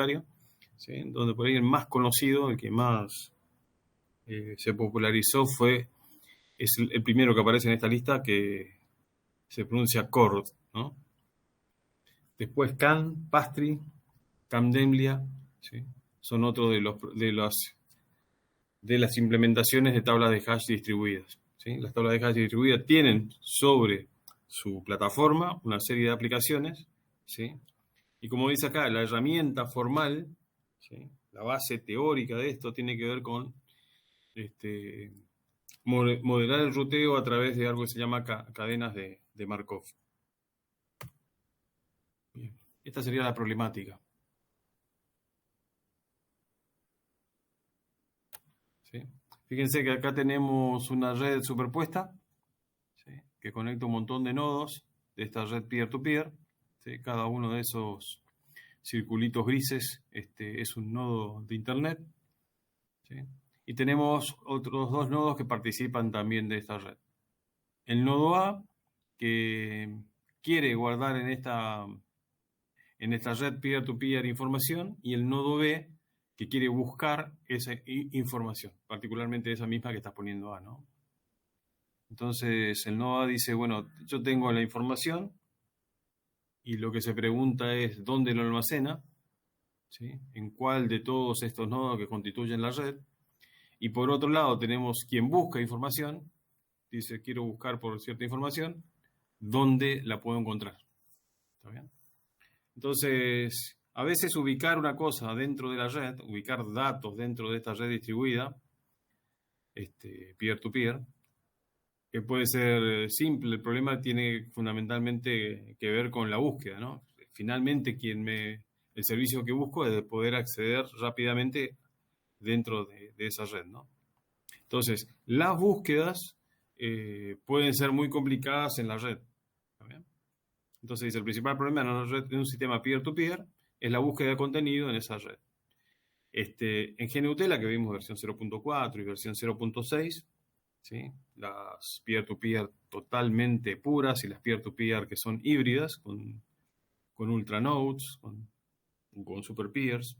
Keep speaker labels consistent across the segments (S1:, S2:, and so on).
S1: mayoritario, ¿sí? Donde por ahí el más conocido, el que más se popularizó es el primero que aparece en esta lista, que se pronuncia Cord, ¿no? Después Can, Pastry, Camdemlia, ¿sí? Son otros de las implementaciones de tablas de hash distribuidas, ¿sí? Las tablas de hash distribuidas tienen sobre su plataforma una serie de aplicaciones, ¿sí? Y como dice acá, la herramienta formal, ¿sí? La base teórica de esto tiene que ver con modelar el ruteo a través de algo que se llama cadenas de Markov. Bien. Esta sería la problemática. ¿Sí? Fíjense que acá tenemos una red superpuesta, ¿sí? Que conecta un montón de nodos de esta red peer-to-peer. ¿Sí? Cada uno de esos circulitos grises es un nodo de Internet. ¿Sí? Y tenemos otros dos nodos que participan también de esta red. El nodo A, que quiere guardar en esta red peer-to-peer información, y el nodo B, que quiere buscar esa información, particularmente esa misma que estás poniendo A, ¿no? Entonces el nodo A dice, bueno, yo tengo la información y lo que se pregunta es dónde lo almacena, ¿sí? En cuál de todos estos nodos que constituyen la red. Y por otro lado tenemos quien busca información, dice quiero buscar por cierta información, ¿dónde la puedo encontrar? ¿Está bien? Entonces, a veces ubicar una cosa dentro de la red, ubicar datos dentro de esta red distribuida, peer-to-peer, que puede ser simple. El problema tiene fundamentalmente que ver con la búsqueda, ¿no? Finalmente, el servicio que busco es de poder acceder rápidamente dentro de esa red, ¿no? Entonces, las búsquedas pueden ser muy complicadas en la red. ¿Está bien? Entonces dice, el principal problema en un sistema peer-to-peer es la búsqueda de contenido en esa red. En GNUtella, que vimos versión 0.4 y versión 0.6, ¿sí? Las peer-to-peer totalmente puras y las peer-to-peer que son híbridas, con ultranodes, con superpeers.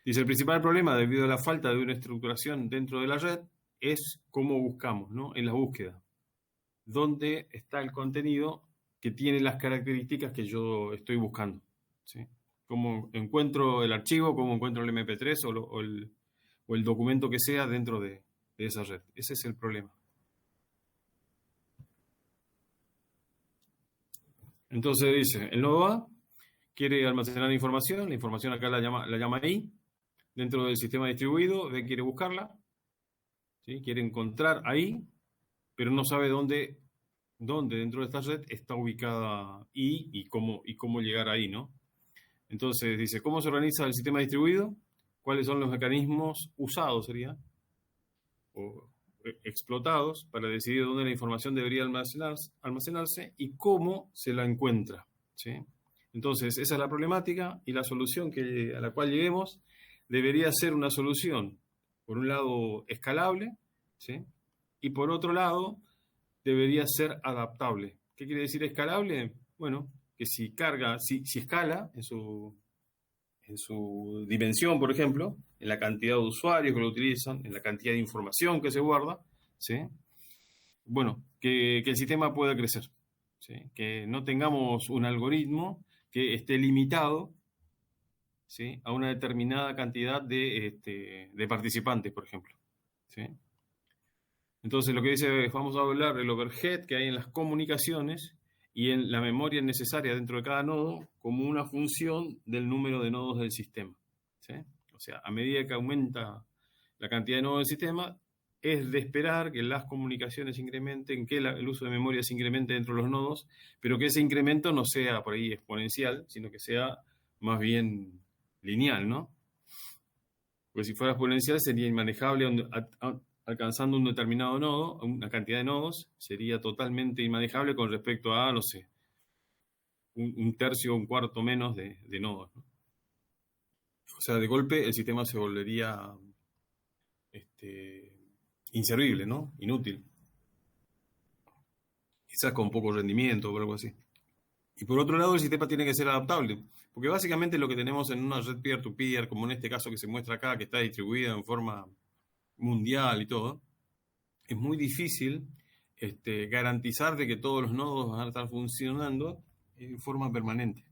S1: Dice, el principal problema debido a la falta de una estructuración dentro de la red es cómo buscamos, ¿no? En la búsqueda. ¿Dónde está el contenido que tiene las características que yo estoy buscando? ¿Sí? ¿Cómo encuentro el archivo, cómo encuentro el MP3 o el documento que sea dentro de esa red? Ese es el problema. Entonces dice, el nodo A quiere almacenar información, la información acá la llama I, dentro del sistema distribuido, B quiere buscarla, ¿sí? Quiere encontrar ahí, pero no sabe dónde dentro de esta red está ubicada I y cómo llegar ahí, ¿no? Entonces dice, ¿cómo se organiza el sistema distribuido? ¿Cuáles son los mecanismos usados, sería? O explotados para decidir dónde la información debería almacenarse y cómo se la encuentra, ¿sí? Entonces, esa es la problemática, y la solución a la cual lleguemos debería ser una solución, por un lado, escalable, ¿sí? Y por otro lado, debería ser adaptable. ¿Qué quiere decir escalable? Bueno, que si escala en su dimensión, por ejemplo, en la cantidad de usuarios que lo utilizan, en la cantidad de información que se guarda, ¿sí? Bueno, que el sistema pueda crecer, ¿sí? Que no tengamos un algoritmo que esté limitado, ¿sí? A una determinada cantidad de participantes, por ejemplo, ¿sí? Entonces, lo que dice, vamos a hablar del overhead que hay en las comunicaciones y en la memoria necesaria dentro de cada nodo como una función del número de nodos del sistema, ¿sí? O sea, a medida que aumenta la cantidad de nodos del sistema, es de esperar que las comunicaciones incrementen, que el uso de memoria se incremente dentro de los nodos, pero que ese incremento no sea por ahí exponencial, sino que sea más bien lineal, ¿no? Porque si fuera exponencial sería inmanejable, alcanzando un determinado nodo, una cantidad de nodos, sería totalmente inmanejable con respecto a, no sé, un tercio o un cuarto menos de nodos, ¿no? O sea, de golpe el sistema se volvería inservible, ¿no? Inútil. Quizás con poco rendimiento o algo así. Y por otro lado, el sistema tiene que ser adaptable, porque básicamente lo que tenemos en una red peer-to-peer, como en este caso que se muestra acá, que está distribuida en forma mundial y todo, es muy difícil garantizar de que todos los nodos van a estar funcionando en forma permanente.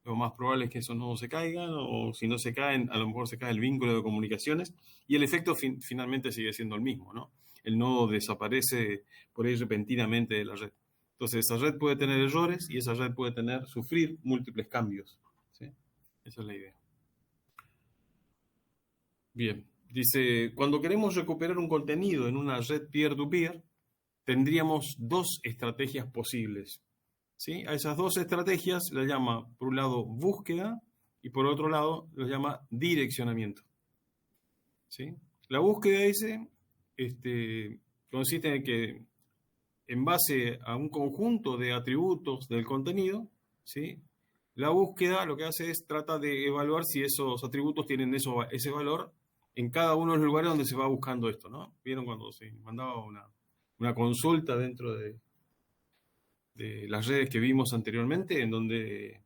S1: Lo más probable es que esos nodos se caigan, o si no se caen, a lo mejor se cae el vínculo de comunicaciones, y el efecto finalmente sigue siendo el mismo, ¿no? El nodo desaparece por ahí repentinamente de la red. Entonces, esa red puede tener errores y esa red puede sufrir múltiples cambios, ¿sí? Esa es la idea. Bien, dice, cuando queremos recuperar un contenido en una red peer-to-peer, tendríamos dos estrategias posibles, ¿sí? A esas dos estrategias las llama, por un lado, búsqueda y por otro lado, las llama direccionamiento, ¿sí? La búsqueda consiste en que, en base a un conjunto de atributos del contenido, ¿sí? La búsqueda lo que hace es trata de evaluar si esos atributos tienen ese valor en cada uno de los lugares donde se va buscando esto, ¿no? ¿Vieron cuando se mandaba una consulta dentro de las redes que vimos anteriormente, en donde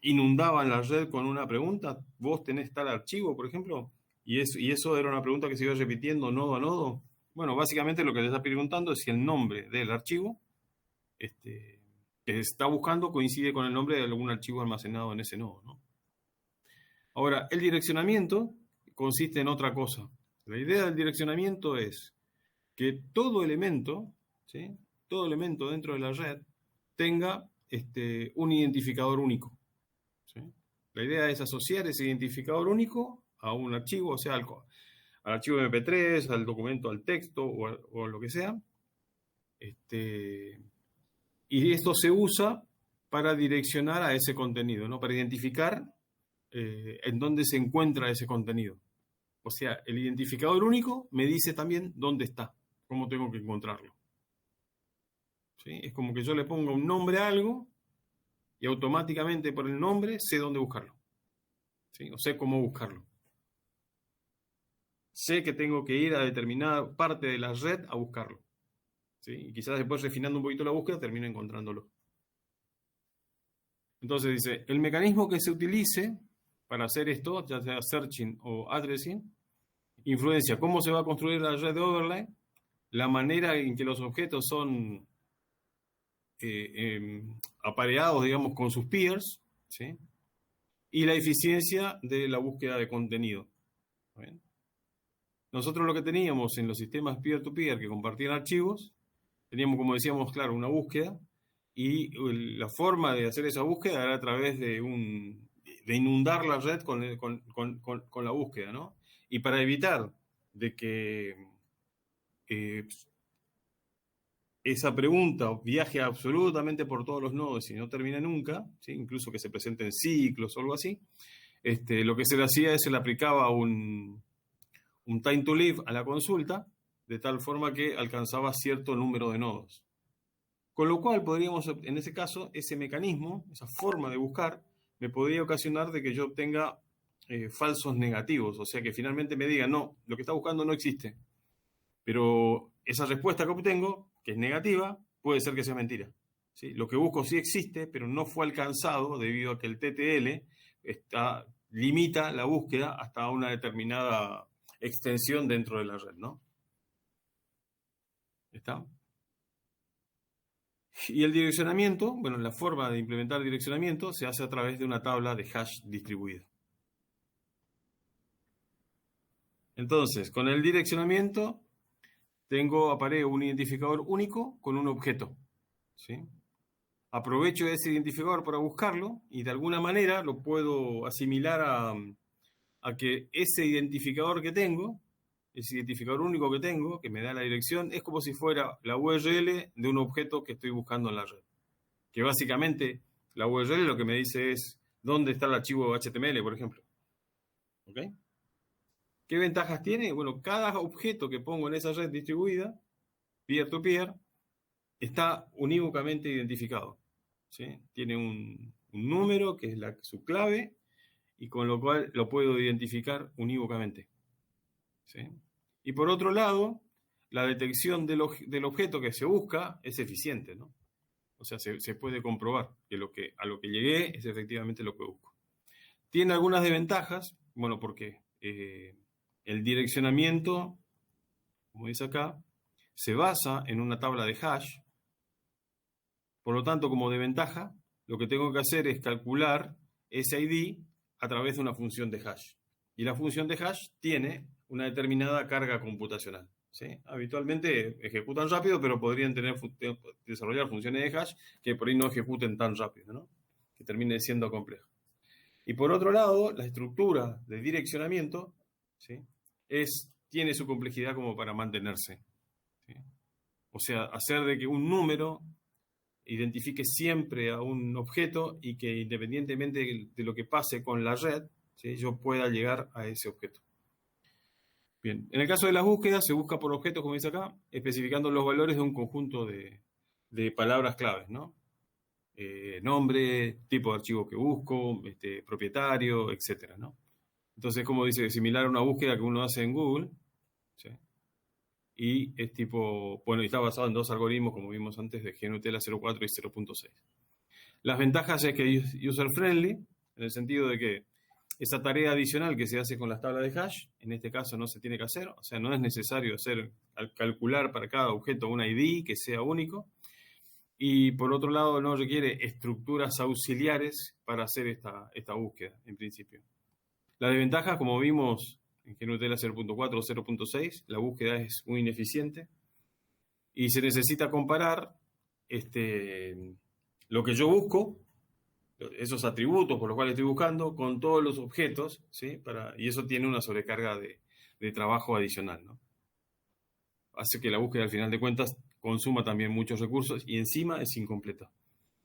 S1: inundaban la red con una pregunta? ¿Vos tenés tal archivo, por ejemplo? Y eso era una pregunta que se iba repitiendo nodo a nodo. Bueno, básicamente lo que le está preguntando es si el nombre del archivo que está buscando coincide con el nombre de algún archivo almacenado en ese nodo, ¿no? Ahora, el direccionamiento consiste en otra cosa. La idea del direccionamiento es que todo elemento, ¿sí? Todo elemento dentro de la red tenga un identificador único, ¿sí? La idea es asociar ese identificador único a un archivo, o sea, al archivo MP3, al documento, al texto o lo que sea. Y esto se usa para direccionar a ese contenido, ¿no? Para identificar en dónde se encuentra ese contenido. O sea, el identificador único me dice también dónde está, cómo tengo que encontrarlo, ¿sí? Es como que yo le pongo un nombre a algo y automáticamente por el nombre sé dónde buscarlo, ¿sí? O sé cómo buscarlo. Sé que tengo que ir a determinada parte de la red a buscarlo, ¿sí? Y quizás después, refinando un poquito la búsqueda, termino encontrándolo. Entonces dice, el mecanismo que se utilice para hacer esto, ya sea searching o addressing, influencia cómo se va a construir la red de overlay, la manera en que los objetos son apareados, digamos, con sus peers, ¿sí? Y la eficiencia de la búsqueda de contenido. ¿Bien? Nosotros lo que teníamos en los sistemas peer-to-peer que compartían archivos, teníamos, como decíamos, claro, una búsqueda, y la forma de hacer esa búsqueda era a través de inundar la red con la búsqueda, ¿no? Y para evitar de que esa pregunta viaje absolutamente por todos los nodos y no termine nunca, ¿sí? Incluso que se presenten ciclos o algo así, lo que se le hacía es se le aplicaba un time to live a la consulta, de tal forma que alcanzaba cierto número de nodos. Con lo cual podríamos, en ese caso, ese mecanismo, esa forma de buscar, me podría ocasionar de que yo obtenga falsos negativos, o sea que finalmente me diga, no, lo que está buscando no existe. Pero esa respuesta que obtengo, que es negativa, puede ser que sea mentira, ¿sí? Lo que busco sí existe, pero no fue alcanzado debido a que el TTL limita la búsqueda hasta una determinada extensión dentro de la red, ¿no? ¿Está? Y el direccionamiento, bueno, la forma de implementar direccionamiento se hace a través de una tabla de hash distribuida. Entonces, con el direccionamiento aparece un identificador único con un objeto, ¿sí? Aprovecho ese identificador para buscarlo y de alguna manera lo puedo asimilar a que ese identificador que tengo, ese identificador único que tengo, que me da la dirección, es como si fuera la URL de un objeto que estoy buscando en la red. Que básicamente la URL lo que me dice es dónde está el archivo HTML, por ejemplo. ¿Ok? ¿Qué ventajas tiene? Bueno, cada objeto que pongo en esa red distribuida, peer-to-peer, está unívocamente identificado, ¿sí? Tiene un número que es su clave y con lo cual lo puedo identificar unívocamente, ¿sí? Y por otro lado, la detección del objeto que se busca es eficiente, ¿no? O sea, se puede comprobar que a lo que llegué es efectivamente lo que busco. Tiene algunas desventajas, bueno, porque el direccionamiento, como dice acá, se basa en una tabla de hash. Por lo tanto, como desventaja, lo que tengo que hacer es calcular ese ID a través de una función de hash. Y la función de hash tiene una determinada carga computacional, ¿sí? Habitualmente ejecutan rápido, pero podrían desarrollar funciones de hash que por ahí no ejecuten tan rápido, ¿no? Que termine siendo complejo. Y por otro lado, la estructura de direccionamiento, ¿sí? Tiene su complejidad como para mantenerse, ¿sí? O sea, hacer de que un número identifique siempre a un objeto y que independientemente de lo que pase con la red, ¿sí? Yo pueda llegar a ese objeto. Bien, en el caso de las búsquedas, se busca por objetos, como dice acá, especificando los valores de un conjunto de palabras claves, ¿no? Nombre, tipo de archivo que busco, propietario, etcétera, ¿no? Entonces, como dice, similar a una búsqueda que uno hace en Google, ¿sí? Y es tipo, bueno, y está basado en dos algoritmos, como vimos antes, de GNUTella 04 y 0.6. Las ventajas es que es user-friendly, en el sentido de que esa tarea adicional que se hace con las tablas de hash, en este caso no se tiene que hacer, o sea, no es necesario calcular para cada objeto un ID que sea único, y por otro lado no requiere estructuras auxiliares para hacer esta búsqueda, en principio. La desventaja, como vimos en GNUTella 0.4 o 0.6, la búsqueda es muy ineficiente y se necesita comparar lo que yo busco, esos atributos por los cuales estoy buscando, con todos los objetos, ¿sí? Y eso tiene una sobrecarga de trabajo adicional, ¿no? Hace que la búsqueda, al final de cuentas, consuma también muchos recursos y encima es incompleta,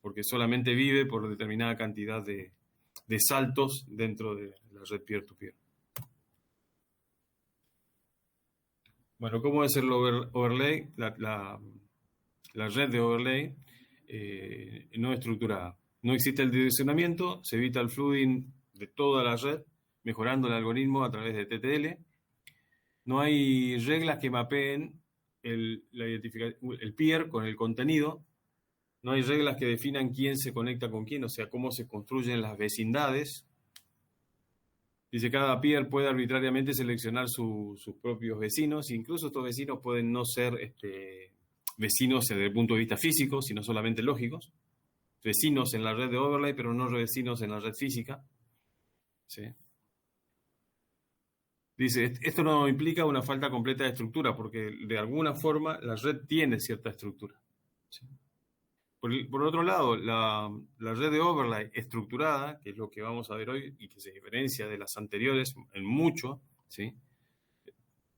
S1: porque solamente vive por determinada cantidad de saltos dentro de la red peer-to-peer. Bueno, ¿cómo es el overlay? La red de overlay no estructurada. No existe el direccionamiento, se evita el flooding de toda la red, mejorando el algoritmo a través de TTL. No hay reglas que mapeen el peer con el contenido. No hay reglas que definan quién se conecta con quién, o sea, cómo se construyen las vecindades. Dice, cada peer puede arbitrariamente seleccionar sus propios vecinos, incluso estos vecinos pueden no ser vecinos desde el punto de vista físico, sino solamente lógicos. Vecinos en la red de overlay, pero no vecinos en la red física. ¿Sí? Dice, esto no implica una falta completa de estructura, porque de alguna forma la red tiene cierta estructura. ¿Sí? Por otro lado, la red de overlay estructurada, que es lo que vamos a ver hoy y que se diferencia de las anteriores en mucho, ¿sí?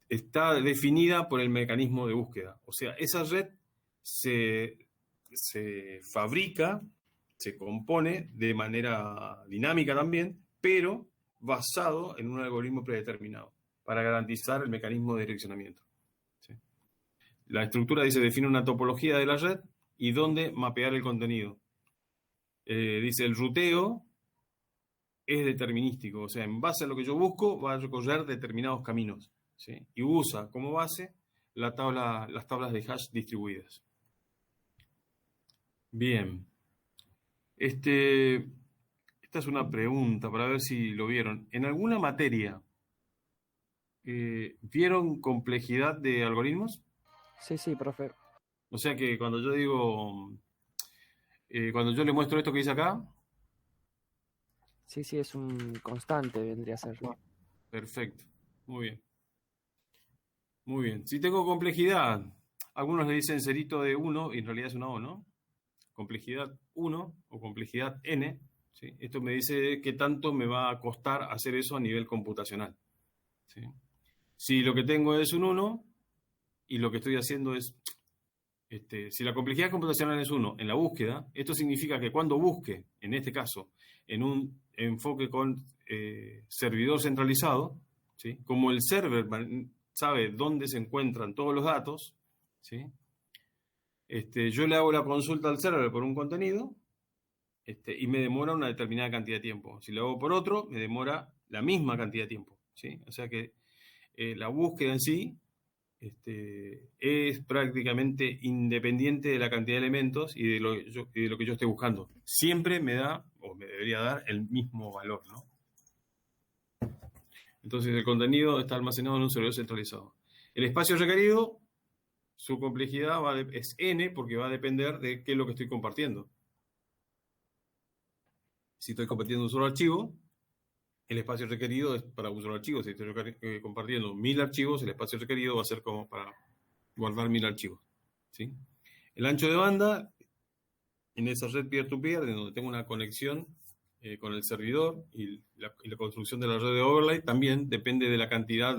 S1: Está definida por el mecanismo de búsqueda. O sea, esa red se fabrica, se compone de manera dinámica también, pero basado en un algoritmo predeterminado para garantizar el mecanismo de direccionamiento. ¿Sí? La estructura dice, define una topología de la red y dónde mapear el contenido. Dice, el ruteo es determinístico, o sea, en base a lo que yo busco va a recorrer determinados caminos, ¿sí? Y usa como base las tablas de hash distribuidas. Bien. Esta es una pregunta para ver si lo vieron. ¿En alguna materia vieron complejidad de algoritmos?
S2: Sí, profe.
S1: O sea que cuando yo digo, cuando yo le muestro esto que dice acá.
S2: Sí, es un constante, vendría a ser.
S1: Perfecto. Muy bien. Muy bien. Si tengo complejidad, algunos le dicen cerito de 1 y en realidad es una O, ¿no? Complejidad 1 o complejidad N. ¿Sí? Esto me dice qué tanto me va a costar hacer eso a nivel computacional. ¿Sí? Si lo que tengo es un 1 y lo que estoy haciendo es, si la complejidad computacional es 1 en la búsqueda, esto significa que cuando busque, en este caso, en un enfoque con servidor centralizado, ¿sí? Como el server sabe dónde se encuentran todos los datos, ¿sí? Yo le hago la consulta al server por un contenido y me demora una determinada cantidad de tiempo. Si lo hago por otro, me demora la misma cantidad de tiempo, ¿sí? O sea que la búsqueda en sí es prácticamente independiente de la cantidad de elementos y de lo que yo esté buscando. Siempre me da, o me debería dar, el mismo valor, ¿no? Entonces el contenido está almacenado en un servidor centralizado. El espacio requerido, su complejidad es n, porque va a depender de qué es lo que estoy compartiendo. Si estoy compartiendo un solo archivo, el espacio requerido es para un solo archivo. Si estoy compartiendo 1000 archivos, el espacio requerido va a ser como para guardar 1000 archivos, ¿sí? El ancho de banda, en esa red peer-to-peer, en donde tengo una conexión con el servidor y la construcción de la red de overlay, también depende de la cantidad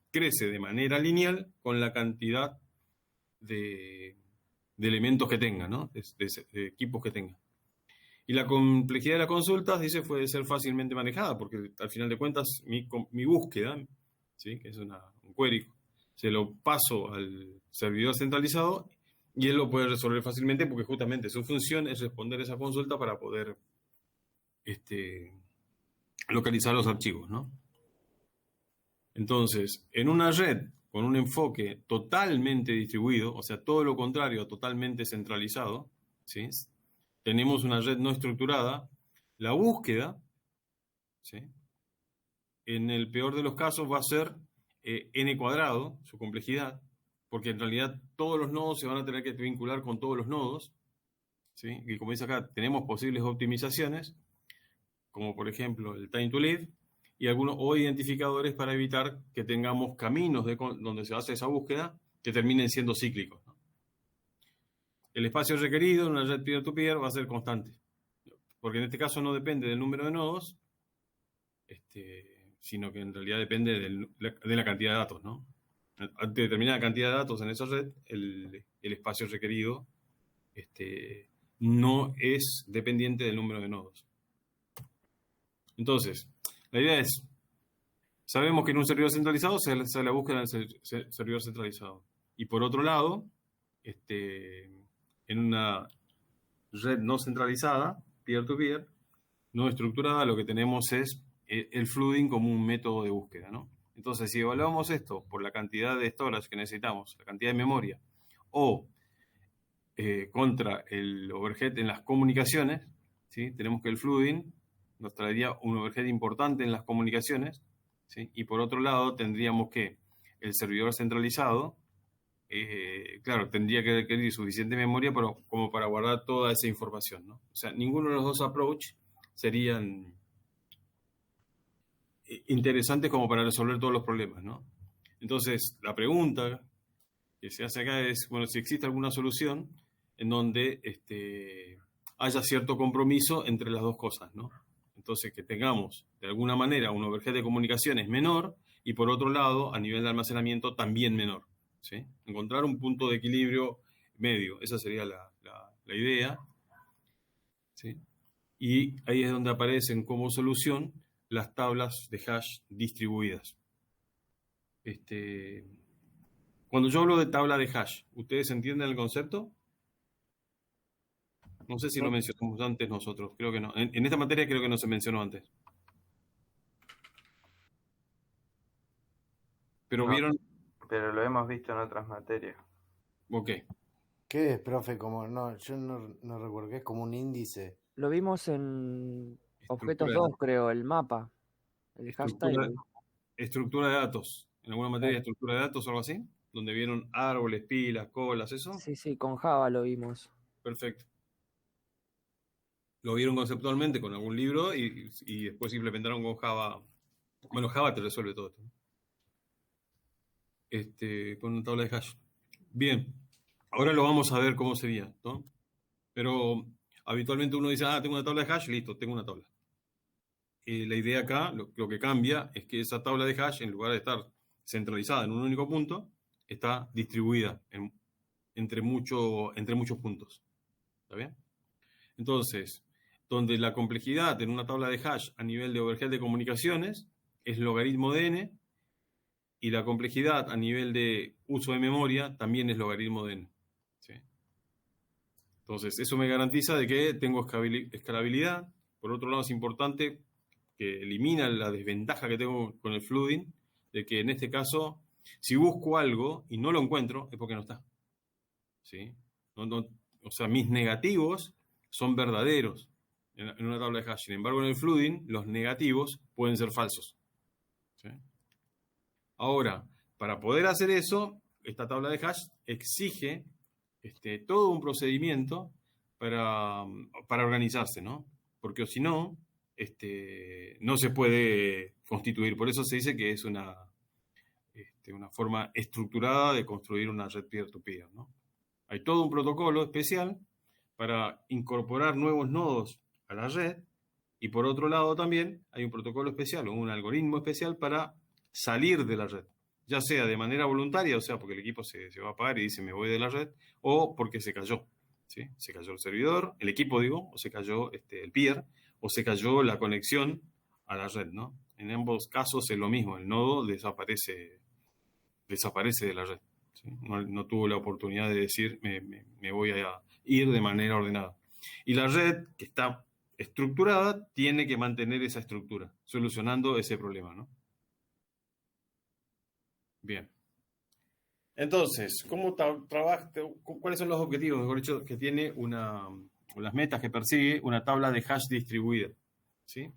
S1: crece de manera lineal con la cantidad de elementos que tenga, ¿no? De equipos que tenga. Y la complejidad de las consultas, dice, puede ser fácilmente manejada, porque al final de cuentas mi búsqueda, ¿sí? Que es un query, se lo paso al servidor centralizado y él lo puede resolver fácilmente porque justamente su función es responder esa consulta para poder localizar los archivos, ¿no? Entonces, en una red con un enfoque totalmente distribuido, o sea, todo lo contrario, totalmente centralizado, ¿sí? Tenemos una red no estructurada, la búsqueda, ¿sí? En el peor de los casos va a ser n cuadrado, su complejidad, porque en realidad todos los nodos se van a tener que vincular con todos los nodos, ¿sí? Y como dice acá, tenemos posibles optimizaciones, como por ejemplo el time to lead, y algunos identificadores para evitar que tengamos caminos donde se hace esa búsqueda que terminen siendo cíclicos, ¿no? El espacio requerido en una red peer-to-peer va a ser constante, porque en este caso no depende del número de nodos, sino que en realidad depende de la cantidad de datos, ¿no? Ante determinada cantidad de datos en esa red, el espacio requerido no es dependiente del número de nodos. Entonces, la idea es, sabemos que en un servidor centralizado se hace la búsqueda en el servidor centralizado. Y por otro lado, en una red no centralizada, peer-to-peer, no estructurada, lo que tenemos es el flooding como un método de búsqueda, ¿no? Entonces, si evaluamos esto por la cantidad de storage que necesitamos, la cantidad de memoria, o contra el overhead en las comunicaciones, ¿sí? Tenemos que el flooding nos traería un overhead importante en las comunicaciones, ¿sí? Y por otro lado, tendríamos que el servidor centralizado, claro, tendría que requerir suficiente memoria como para guardar toda esa información, ¿no? O sea, ninguno de los dos approach serían interesantes como para resolver todos los problemas, ¿no? Entonces, la pregunta que se hace acá es, bueno, si existe alguna solución en donde haya cierto compromiso entre las dos cosas, ¿no? Entonces, que tengamos, de alguna manera, un overhead de comunicaciones menor y, por otro lado, a nivel de almacenamiento también menor, ¿sí? Encontrar un punto de equilibrio medio, esa sería la idea, ¿sí? Y ahí es donde aparecen como solución las tablas de hash distribuidas. Cuando yo hablo de tabla de hash, ¿ustedes entienden el concepto? No sé si lo mencionamos antes nosotros, creo que no. En esta materia creo que no se mencionó antes. Pero
S3: No,
S1: vieron,
S3: pero lo hemos visto en otras materias.
S1: ok.
S4: ¿Qué es, profe? Como, no, yo no recuerdo, que es como un índice.
S2: Lo vimos en objetos
S1: Estructura,
S2: 2, creo, el mapa, el hash
S1: estructura,
S2: table.
S1: estructura de datos. ¿En alguna materia de estructura de datos o algo así? Donde vieron árboles, pilas, colas, eso.
S2: Sí, sí, con Java lo vimos.
S1: Perfecto. Lo vieron conceptualmente con algún libro y después implementaron con Java. Bueno, Java te resuelve todo esto, ¿no? Con una tabla de hash. Bien, ahora lo vamos a ver cómo sería, ¿no? Pero habitualmente uno dice, tengo una tabla de hash, listo, tengo una tabla. La idea acá, lo que cambia, es que esa tabla de hash, en lugar de estar centralizada en un único punto, está distribuida entre muchos puntos. ¿Está bien? Entonces, donde la complejidad en una tabla de hash a nivel de overhead de comunicaciones es logaritmo de n, y la complejidad a nivel de uso de memoria también es logaritmo de n. ¿Sí? Entonces, eso me garantiza de que tengo escalabilidad. Por otro lado, es importante que elimina la desventaja que tengo con el flooding, de que en este caso Si busco algo y no lo encuentro, es porque no está. ¿Sí? O sea, mis negativos son verdaderos en una tabla de hash. Sin embargo, en el flooding, los negativos pueden ser falsos. ¿Sí? Ahora, para poder hacer eso, esta tabla de hash exige todo un procedimiento para organizarse, ¿no? Porque si no, no se puede constituir. Por eso se dice que es una forma estructurada de construir una red peer-to-peer, ¿no? Hay todo un protocolo especial para incorporar nuevos nodos a la red, y por otro lado también hay un protocolo especial o un algoritmo especial para salir de la red, ya sea de manera voluntaria, o sea, porque el equipo se va a apagar y dice me voy de la red, o porque se cayó, ¿sí? Se cayó el servidor, el equipo digo, o se cayó el peer, o se cayó la conexión a la red, ¿no? En ambos casos es lo mismo, el nodo desaparece de la red. ¿Sí? No tuvo la oportunidad de decir me voy a ir de manera ordenada. Y la red que está estructurada tiene que mantener esa estructura, solucionando ese problema, ¿no? Bien. Entonces, ¿cuáles son los objetivos, mejor dicho, que tiene o las metas que persigue una tabla de hash distribuida? ¿Sí?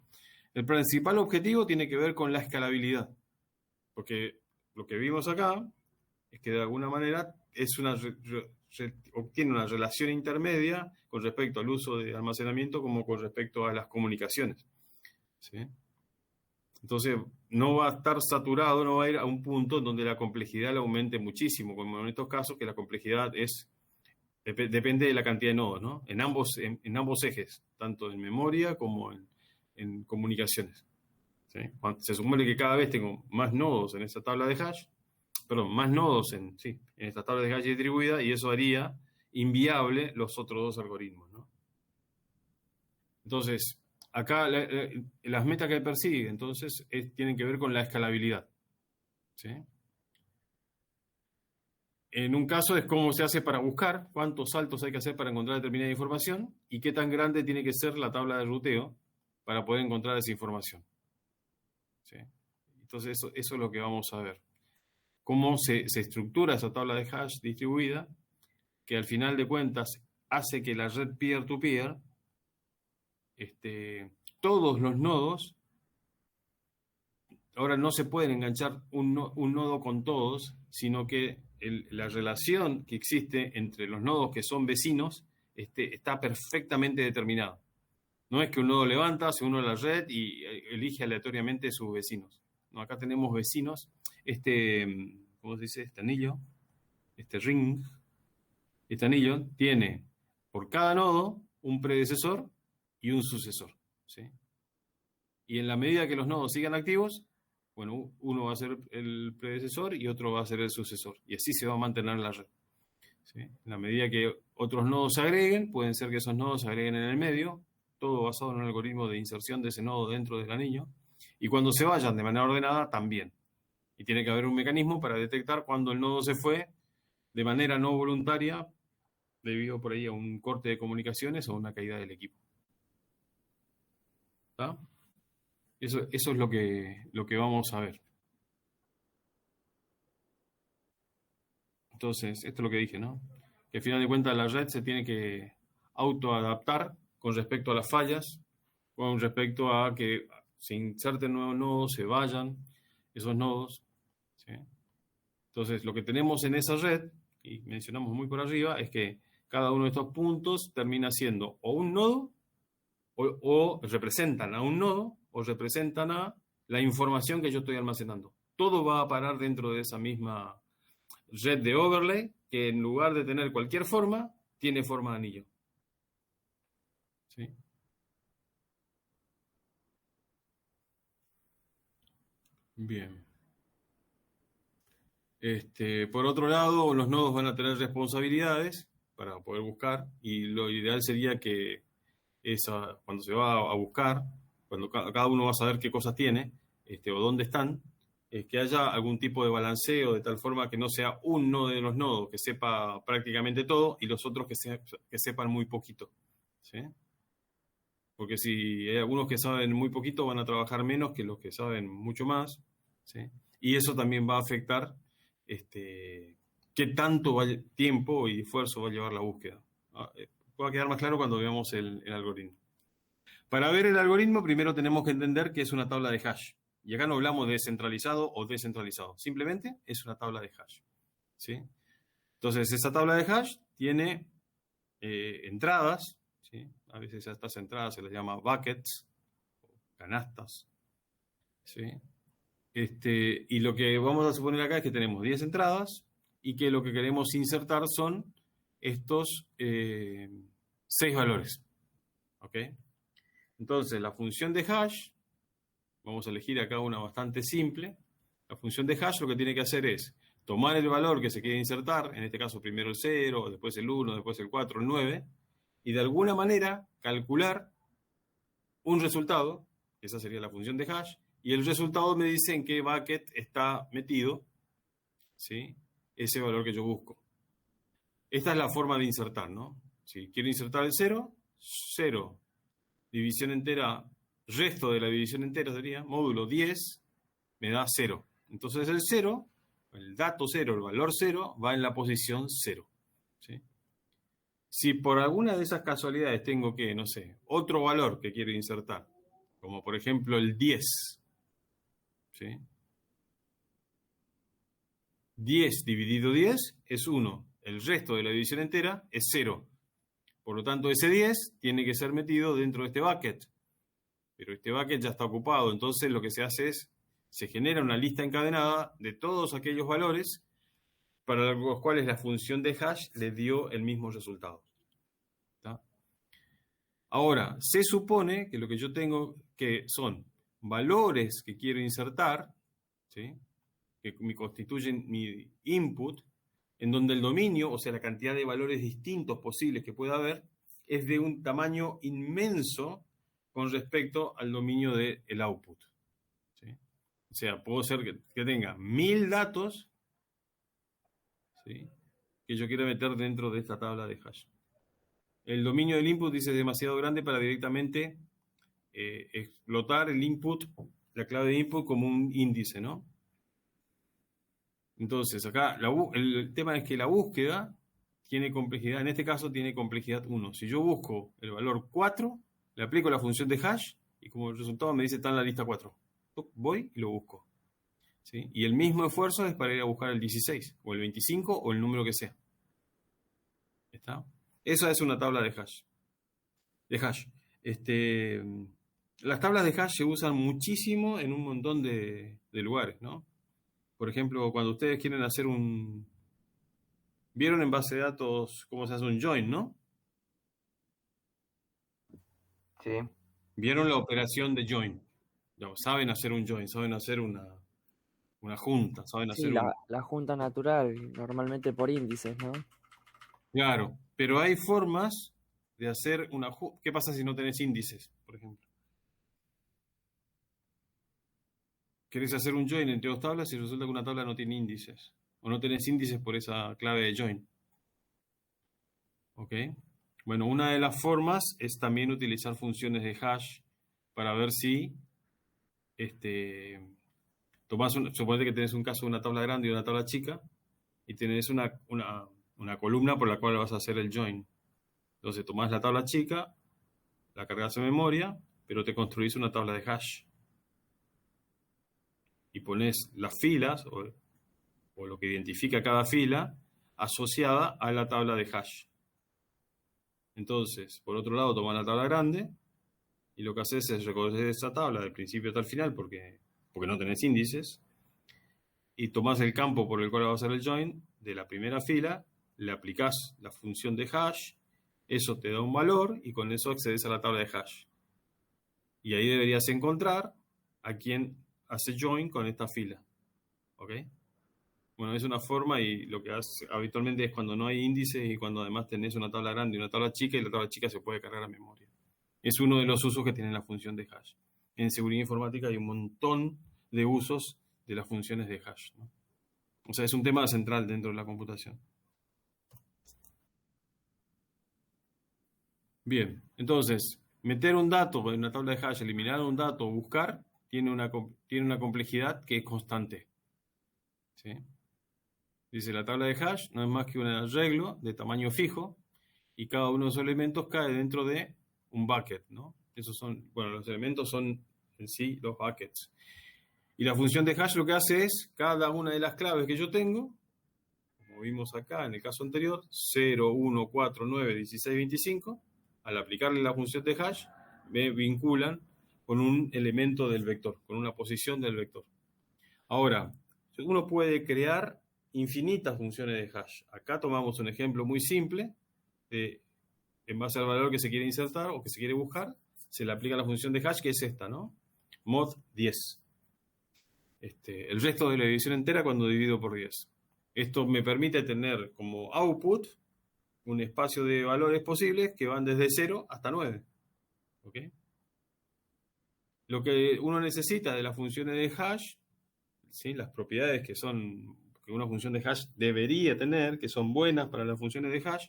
S1: El principal objetivo tiene que ver con la escalabilidad, porque lo que vimos acá es que de alguna manera obtiene una relación intermedia con respecto al uso de almacenamiento como con respecto a las comunicaciones. ¿Sí? Entonces, no va a estar saturado, no va a ir a un punto donde la complejidad le aumente muchísimo, como en estos casos que la complejidad depende de la cantidad de nodos, ¿no? En ambos ejes, tanto en memoria como en comunicaciones. ¿Sí? Se supone que cada vez tengo más nodos en esta tabla de hash, más nodos en esta tabla de hash distribuida, y eso haría inviable los otros dos algoritmos, ¿no? Entonces, acá las metas que persigue, entonces, tienen que ver con la escalabilidad. ¿Sí? En un caso es cómo se hace para buscar, cuántos saltos hay que hacer para encontrar determinada información y qué tan grande tiene que ser la tabla de ruteo para poder encontrar esa información. ¿Sí? Entonces, eso es lo que vamos a ver. Cómo se estructura esa tabla de hash distribuida, que al final de cuentas hace que la red peer-to-peer, todos los nodos, ahora no se pueden enganchar un nodo con todos, sino que la relación que existe entre los nodos que son vecinos está perfectamente determinada. No es que un nodo levanta, se une a la red y elige aleatoriamente sus vecinos. No, acá tenemos vecinos, ¿cómo se dice? Este anillo, ring, este anillo tiene por cada nodo un predecesor y un sucesor. ¿Sí? Y en la medida que los nodos sigan activos, bueno, uno va a ser el predecesor y otro va a ser el sucesor. Y así se va a mantener la red. ¿Sí? En la medida que otros nodos se agreguen, pueden ser que esos nodos se agreguen en el medio, todo basado en un algoritmo de inserción de ese nodo dentro del anillo. Y cuando se vayan de manera ordenada, también. Y tiene que haber un mecanismo para detectar cuando el nodo se fue de manera no voluntaria, debido por ahí a un corte de comunicaciones o una caída del equipo. ¿Está? Eso es lo que vamos a ver. Entonces, esto es lo que dije, ¿no? Que al final de cuentas la red se tiene que autoadaptar con respecto a las fallas, con respecto a que se inserten nuevos nodos, se vayan esos nodos. ¿Sí? Entonces, lo que tenemos en esa red, y mencionamos muy por arriba, es que cada uno de estos puntos termina siendo o un nodo, o representan a un nodo, o representan a la información que yo estoy almacenando. Todo va a parar dentro de esa misma red de overlay, que en lugar de tener cualquier forma, tiene forma de anillo. ¿Sí? Bien. Por otro lado, los nodos van a tener responsabilidades para poder buscar, y lo ideal sería que cuando se va a buscar, cuando cada uno va a saber qué cosas tiene, o dónde están, que haya algún tipo de balanceo de tal forma que no sea un nodo de los nodos que sepa prácticamente todo y los otros que sepan muy poquito. ¿Sí? Porque si hay algunos que saben muy poquito, van a trabajar menos que los que saben mucho más. ¿Sí? Y eso también va a afectar qué tanto tiempo y esfuerzo va a llevar la búsqueda. Va a quedar más claro cuando veamos el algoritmo. Para ver el algoritmo, primero tenemos que entender que es una tabla de hash. Y acá no hablamos de centralizado o descentralizado. Simplemente es una tabla de hash. ¿Sí? Entonces, esa tabla de hash tiene entradas. ¿Sí? A veces a estas entradas se les llama buckets, canastas. ¿Sí? Y lo que vamos a suponer acá es que tenemos 10 entradas y que lo que queremos insertar son estos 6 valores. ¿Ok? Entonces, la función de hash, vamos a elegir acá una bastante simple. La función de hash lo que tiene que hacer es tomar el valor que se quiere insertar, en este caso primero el 0, después el 1, después el 4, el 9, y de alguna manera calcular un resultado, esa sería la función de hash, y el resultado me dice en qué bucket está metido, ¿sí?, ese valor que yo busco. Esta es la forma de insertar, ¿no? Si quiero insertar el 0, 0, división entera, resto de la división entera sería, módulo 10, me da 0. Entonces el 0, el dato 0, el valor 0, va en la posición 0. ¿Sí? Si por alguna de esas casualidades tengo que, no sé, otro valor que quiero insertar, como por ejemplo el 10, ¿sí? 10 dividido 10 es 1. El resto de la división entera es 0. Por lo tanto, ese 10 tiene que ser metido dentro de este bucket. Pero este bucket ya está ocupado. Entonces, lo que se hace es, se genera una lista encadenada de todos aquellos valores para los cuales la función de hash le dio el mismo resultado. ¿Está? Ahora, se supone que lo que yo tengo que son valores que quiero insertar, ¿sí?, que me constituyen mi input, en donde el dominio, o sea, la cantidad de valores distintos posibles que pueda haber, es de un tamaño inmenso con respecto al dominio del output. ¿Sí? O sea, puedo ser que tenga 1000 datos, ¿sí?, que yo quiera meter dentro de esta tabla de hash. El dominio del input dice es demasiado grande para directamente explotar el input, la clave de input como un índice, ¿no? Entonces, acá el tema es que la búsqueda tiene complejidad, en este caso tiene complejidad 1. Si yo busco el valor 4, le aplico la función de hash y como resultado me dice está en la lista 4. Voy y lo busco. ¿Sí? Y el mismo esfuerzo es para ir a buscar el 16, o el 25, o el número que sea. ¿Está? Esa es una tabla de hash. Las tablas de hash se usan muchísimo en un montón de lugares, ¿no? Por ejemplo, cuando ustedes quieren hacer ¿vieron en base de datos cómo se hace un join, no?
S3: Sí.
S1: ¿Vieron la operación de join? Saben hacer un join, saben hacer una junta, saben
S2: Sí,
S1: hacer
S2: la junta natural, normalmente por índices, ¿no?
S1: Claro, pero hay formas de hacer una junta. ¿Qué pasa si no tenés índices, por ejemplo? Querés hacer un join entre dos tablas y resulta que una tabla no tiene índices. O no tenés índices por esa clave de join. ¿Ok? Bueno, una de las formas es también utilizar funciones de hash para ver si suponete que tenés un caso de una tabla grande y una tabla chica y tenés una columna por la cual vas a hacer el join. Entonces tomás la tabla chica, la cargas en memoria, pero te construís una tabla de hash. Y pones las filas o lo que identifica cada fila asociada a la tabla de hash. Entonces, por otro lado, tomás la tabla grande y lo que haces es recoger esa tabla del principio hasta el final porque no tenés índices y tomás el campo por el cual vas a hacer el join de la primera fila, le aplicás la función de hash, eso te da un valor y con eso accedes a la tabla de hash. Y ahí deberías encontrar a quien hace join con esta fila. ¿Ok? Bueno, es una forma y lo que hace habitualmente es cuando no hay índices y cuando además tenés una tabla grande y una tabla chica y la tabla chica se puede cargar a memoria. Es uno de los usos que tiene la función de hash. En seguridad informática hay un montón de usos de las funciones de hash, ¿no? O sea, es un tema central dentro de la computación. Bien, entonces, meter un dato en una tabla de hash, eliminar un dato o buscar, tiene una complejidad que es constante. ¿Sí? Dice, la tabla de hash no es más que un arreglo de tamaño fijo y cada uno de esos elementos cae dentro de un bucket, ¿no? Esos son, bueno, los elementos son en sí los buckets. Y la función de hash lo que hace es, cada una de las claves que yo tengo, como vimos acá en el caso anterior, 0, 1, 4, 9, 16, 25, al aplicarle la función de hash, me vinculan con un elemento del vector, con una posición del vector. Ahora, uno puede crear infinitas funciones de hash. Acá tomamos un ejemplo muy simple, en base al valor que se quiere insertar o que se quiere buscar, se le aplica la función de hash, que es esta, ¿no? Mod 10. El resto de la división entera cuando divido por 10. Esto me permite tener como output un espacio de valores posibles que van desde 0 hasta 9. ¿Ok? Lo que uno necesita de las funciones de hash, ¿sí? Las propiedades que una función de hash debería tener, que son buenas para las funciones de hash,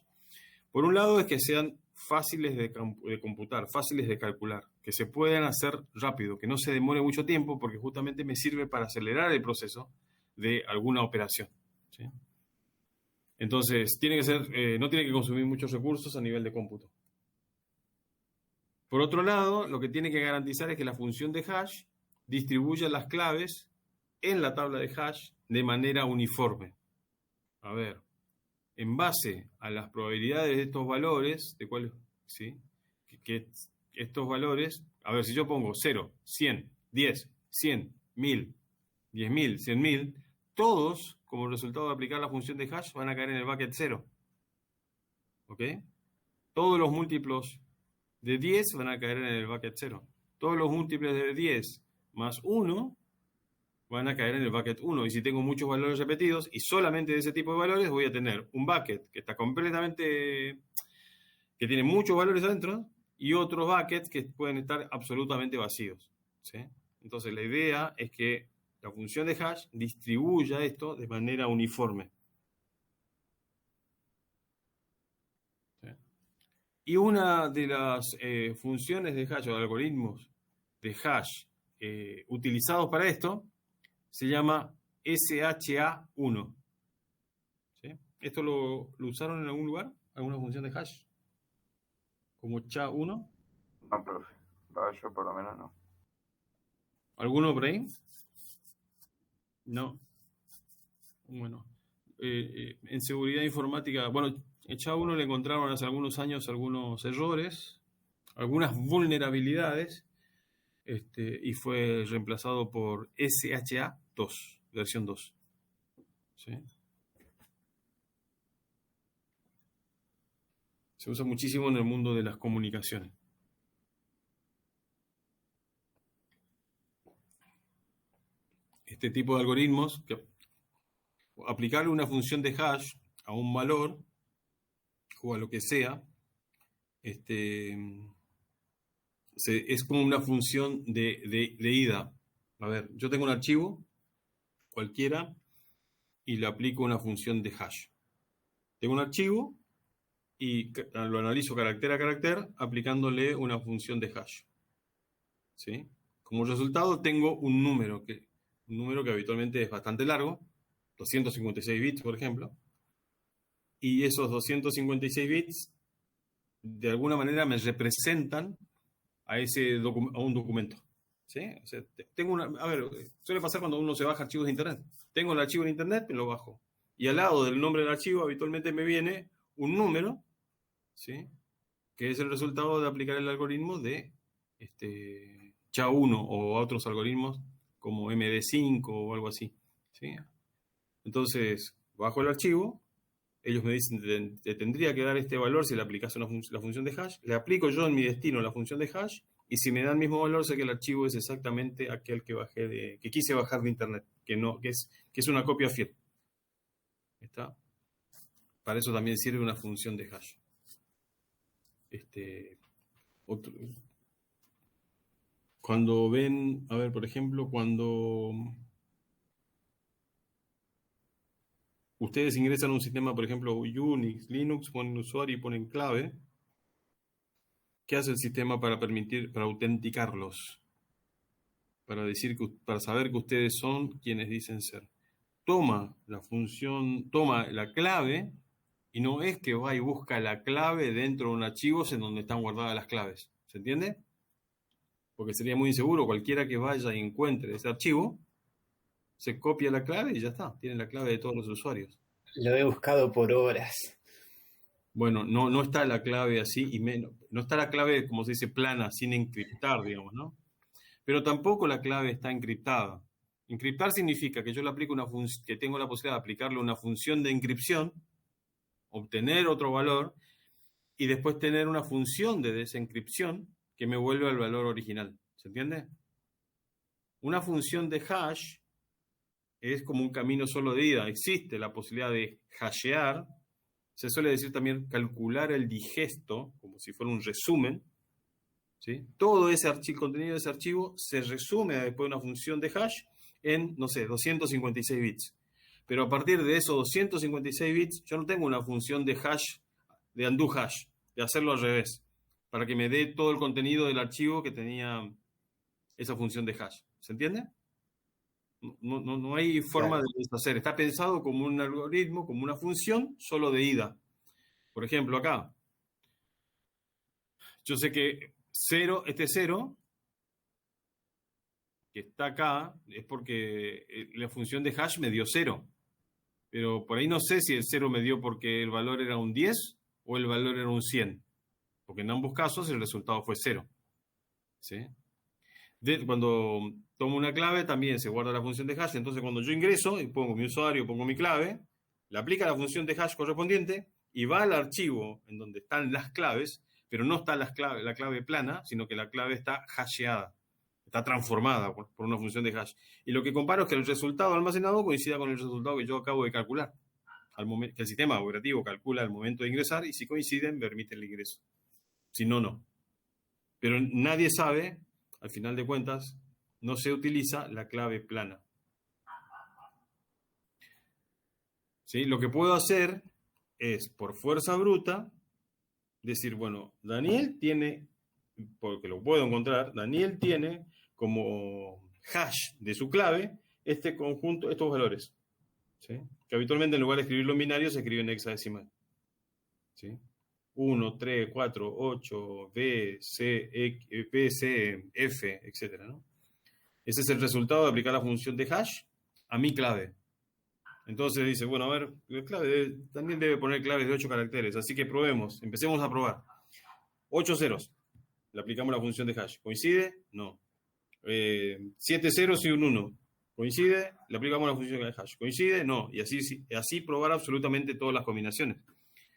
S1: por un lado es que sean fáciles de computar, fáciles de calcular, que se puedan hacer rápido, que no se demore mucho tiempo, porque justamente me sirve para acelerar el proceso de alguna operación, ¿sí? Entonces, no tiene que consumir muchos recursos a nivel de cómputo. Por otro lado, lo que tiene que garantizar es que la función de hash distribuya las claves en la tabla de hash de manera uniforme. A ver, en base a las probabilidades de estos valores, de cuáles, ¿sí? Que estos valores, a ver, si yo pongo 0, 100, 10, 100, 1000, 10.000, 100.000, todos, como resultado de aplicar la función de hash, van a caer en el bucket 0. ¿Ok? Todos los múltiplos de 10 van a caer en el bucket 0. Todos los múltiplos de 10 más 1 van a caer en el bucket 1. Y si tengo muchos valores repetidos y solamente de ese tipo de valores, voy a tener un bucket que está completamente, que tiene muchos valores adentro, y otros buckets que pueden estar absolutamente vacíos, ¿sí? Entonces la idea es que la función de hash distribuya esto de manera uniforme. ¿Sí? Y una de las funciones de hash o de algoritmos de hash utilizados para esto se llama SHA-1. ¿Sí? ¿Esto lo usaron en algún lugar? ¿Alguna función de hash? ¿Como SHA-1?
S3: No, profe. Va, yo por lo menos no.
S1: ¿Alguno por ahí? No. Bueno. En seguridad informática, bueno, en SHA-1 le encontraron hace algunos años algunos errores, algunas vulnerabilidades, y fue reemplazado por SHA-2, versión 2. ¿Sí? Se usa muchísimo en el mundo de las comunicaciones. Este tipo de algoritmos, aplicarle una función de hash a un valor o a lo que sea, es como una función de ida. A ver, yo tengo un archivo cualquiera y le aplico una función de hash. Tengo un archivo y lo analizo carácter a carácter aplicándole una función de hash. ¿Sí? Como resultado tengo un número que habitualmente es bastante largo, 256 bits, por ejemplo, y esos 256 bits de alguna manera me representan a un documento. ¿Sí? O sea, a ver, suele pasar cuando uno se baja archivos de internet. Tengo el archivo en internet, me lo bajo. Y al lado del nombre del archivo habitualmente me viene un número, ¿sí? Que es el resultado de aplicar el algoritmo de SHA-1 o otros algoritmos como MD5 o algo así, ¿sí? Entonces, bajo el archivo, ellos me dicen, te tendría que dar este valor si le aplicas la función de hash, le aplico yo en mi destino la función de hash, y si me da el mismo valor, sé que el archivo es exactamente aquel que quise bajar de internet, que es una copia fiel. ¿Está? Para eso también sirve una función de hash. Cuando ven, a ver, por ejemplo, cuando ustedes ingresan a un sistema, por ejemplo, Unix, Linux, ponen usuario y ponen clave, ¿qué hace el sistema para autenticarlos? Para saber que ustedes son quienes dicen ser. toma la clave, y no es que va y busca la clave dentro de un archivo en donde están guardadas las claves. ¿Se entiende? Porque sería muy inseguro. Cualquiera que vaya y encuentre ese archivo, se copia la clave y ya está. Tiene la clave de todos los usuarios.
S5: Lo he buscado por horas.
S1: Bueno, no está la clave así, y menos, no está la clave, como se dice, plana, sin encriptar, digamos, ¿no? Pero tampoco la clave está encriptada. Encriptar significa que yo le aplico que tengo la posibilidad de aplicarle una función de encripción, obtener otro valor, y después tener una función de desencripción que me vuelve al valor original. ¿Se entiende? Una función de hash es como un camino solo de ida. Existe la posibilidad de hashear. Se suele decir también calcular el digesto, como si fuera un resumen. ¿Sí? Todo ese contenido de ese archivo se resume después de una función de hash en, no sé, 256 bits. Pero a partir de esos 256 bits, yo no tengo una función de hash, de undo hash, de hacerlo al revés, para que me dé todo el contenido del archivo que tenía esa función de hash. ¿Se entiende? No hay forma de deshacer. Está pensado como un algoritmo, como una función solo de ida. Por ejemplo, acá, yo sé que este 0, que está acá, es porque la función de hash me dio 0. Pero por ahí no sé si el 0 me dio porque el valor era un 10 o el valor era un 100. Porque en ambos casos el resultado fue 0. ¿Sí? Cuando tomo una clave también se guarda la función de hash. Entonces cuando yo ingreso y pongo mi usuario, pongo mi clave, le aplica la función de hash correspondiente y va al archivo en donde están las claves, pero no está la clave plana, sino que la clave está hasheada, está transformada por una función de hash. Y lo que comparo es que el resultado almacenado coincida con el resultado que yo acabo de calcular, que el sistema operativo calcula al momento de ingresar, y si coinciden, permite el ingreso. Si no, no. Pero nadie sabe, al final de cuentas, no se utiliza la clave plana. ¿Sí? Lo que puedo hacer es, por fuerza bruta, decir, bueno, Daniel tiene, porque lo puedo encontrar, Daniel tiene como hash de su clave este conjunto, estos valores. ¿Sí? Que habitualmente en lugar de escribirlo en binario se escribe en hexadecimal. ¿Sí? 1, 3, 4, 8, B, C, P, C, F, etc. ¿no? Ese es el resultado de aplicar la función de hash a mi clave. Entonces dice, bueno, a ver, la clave también debe poner claves de 8 caracteres, así que probemos, empecemos a probar. 8 ceros, le aplicamos la función de hash. ¿Coincide? No. 7 ceros y un 1. ¿Coincide? Le aplicamos la función de hash. ¿Coincide? No. Y así probar absolutamente todas las combinaciones.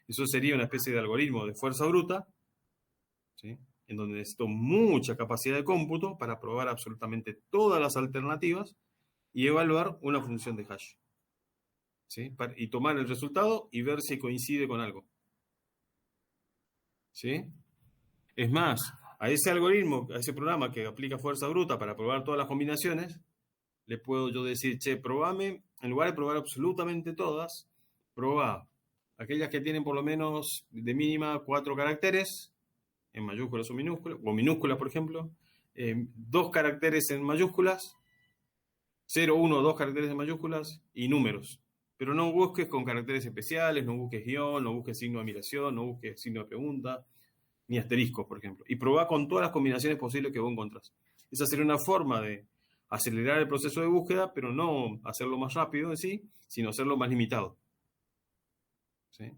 S1: Eso sería una especie de algoritmo de fuerza bruta, ¿sí? En donde necesito mucha capacidad de cómputo para probar absolutamente todas las alternativas y evaluar una función de hash. ¿Sí? Y tomar el resultado y ver si coincide con algo. ¿Sí? Es más, a ese algoritmo, a ese programa que aplica fuerza bruta para probar todas las combinaciones, le puedo yo decir, che, probame, en lugar de probar absolutamente todas, probá aquellas que tienen por lo menos de mínima 4 caracteres, en mayúsculas o minúsculas, por ejemplo, 2 caracteres en mayúsculas, 0, 1, 2 caracteres en mayúsculas y números. Pero no busques con caracteres especiales, no busques guión, no busques signo de admiración, no busques signo de pregunta, ni asteriscos, por ejemplo. Y probá con todas las combinaciones posibles que vos encontrás. Esa sería una forma de acelerar el proceso de búsqueda, pero no hacerlo más rápido en sí, sino hacerlo más limitado. ¿Sí?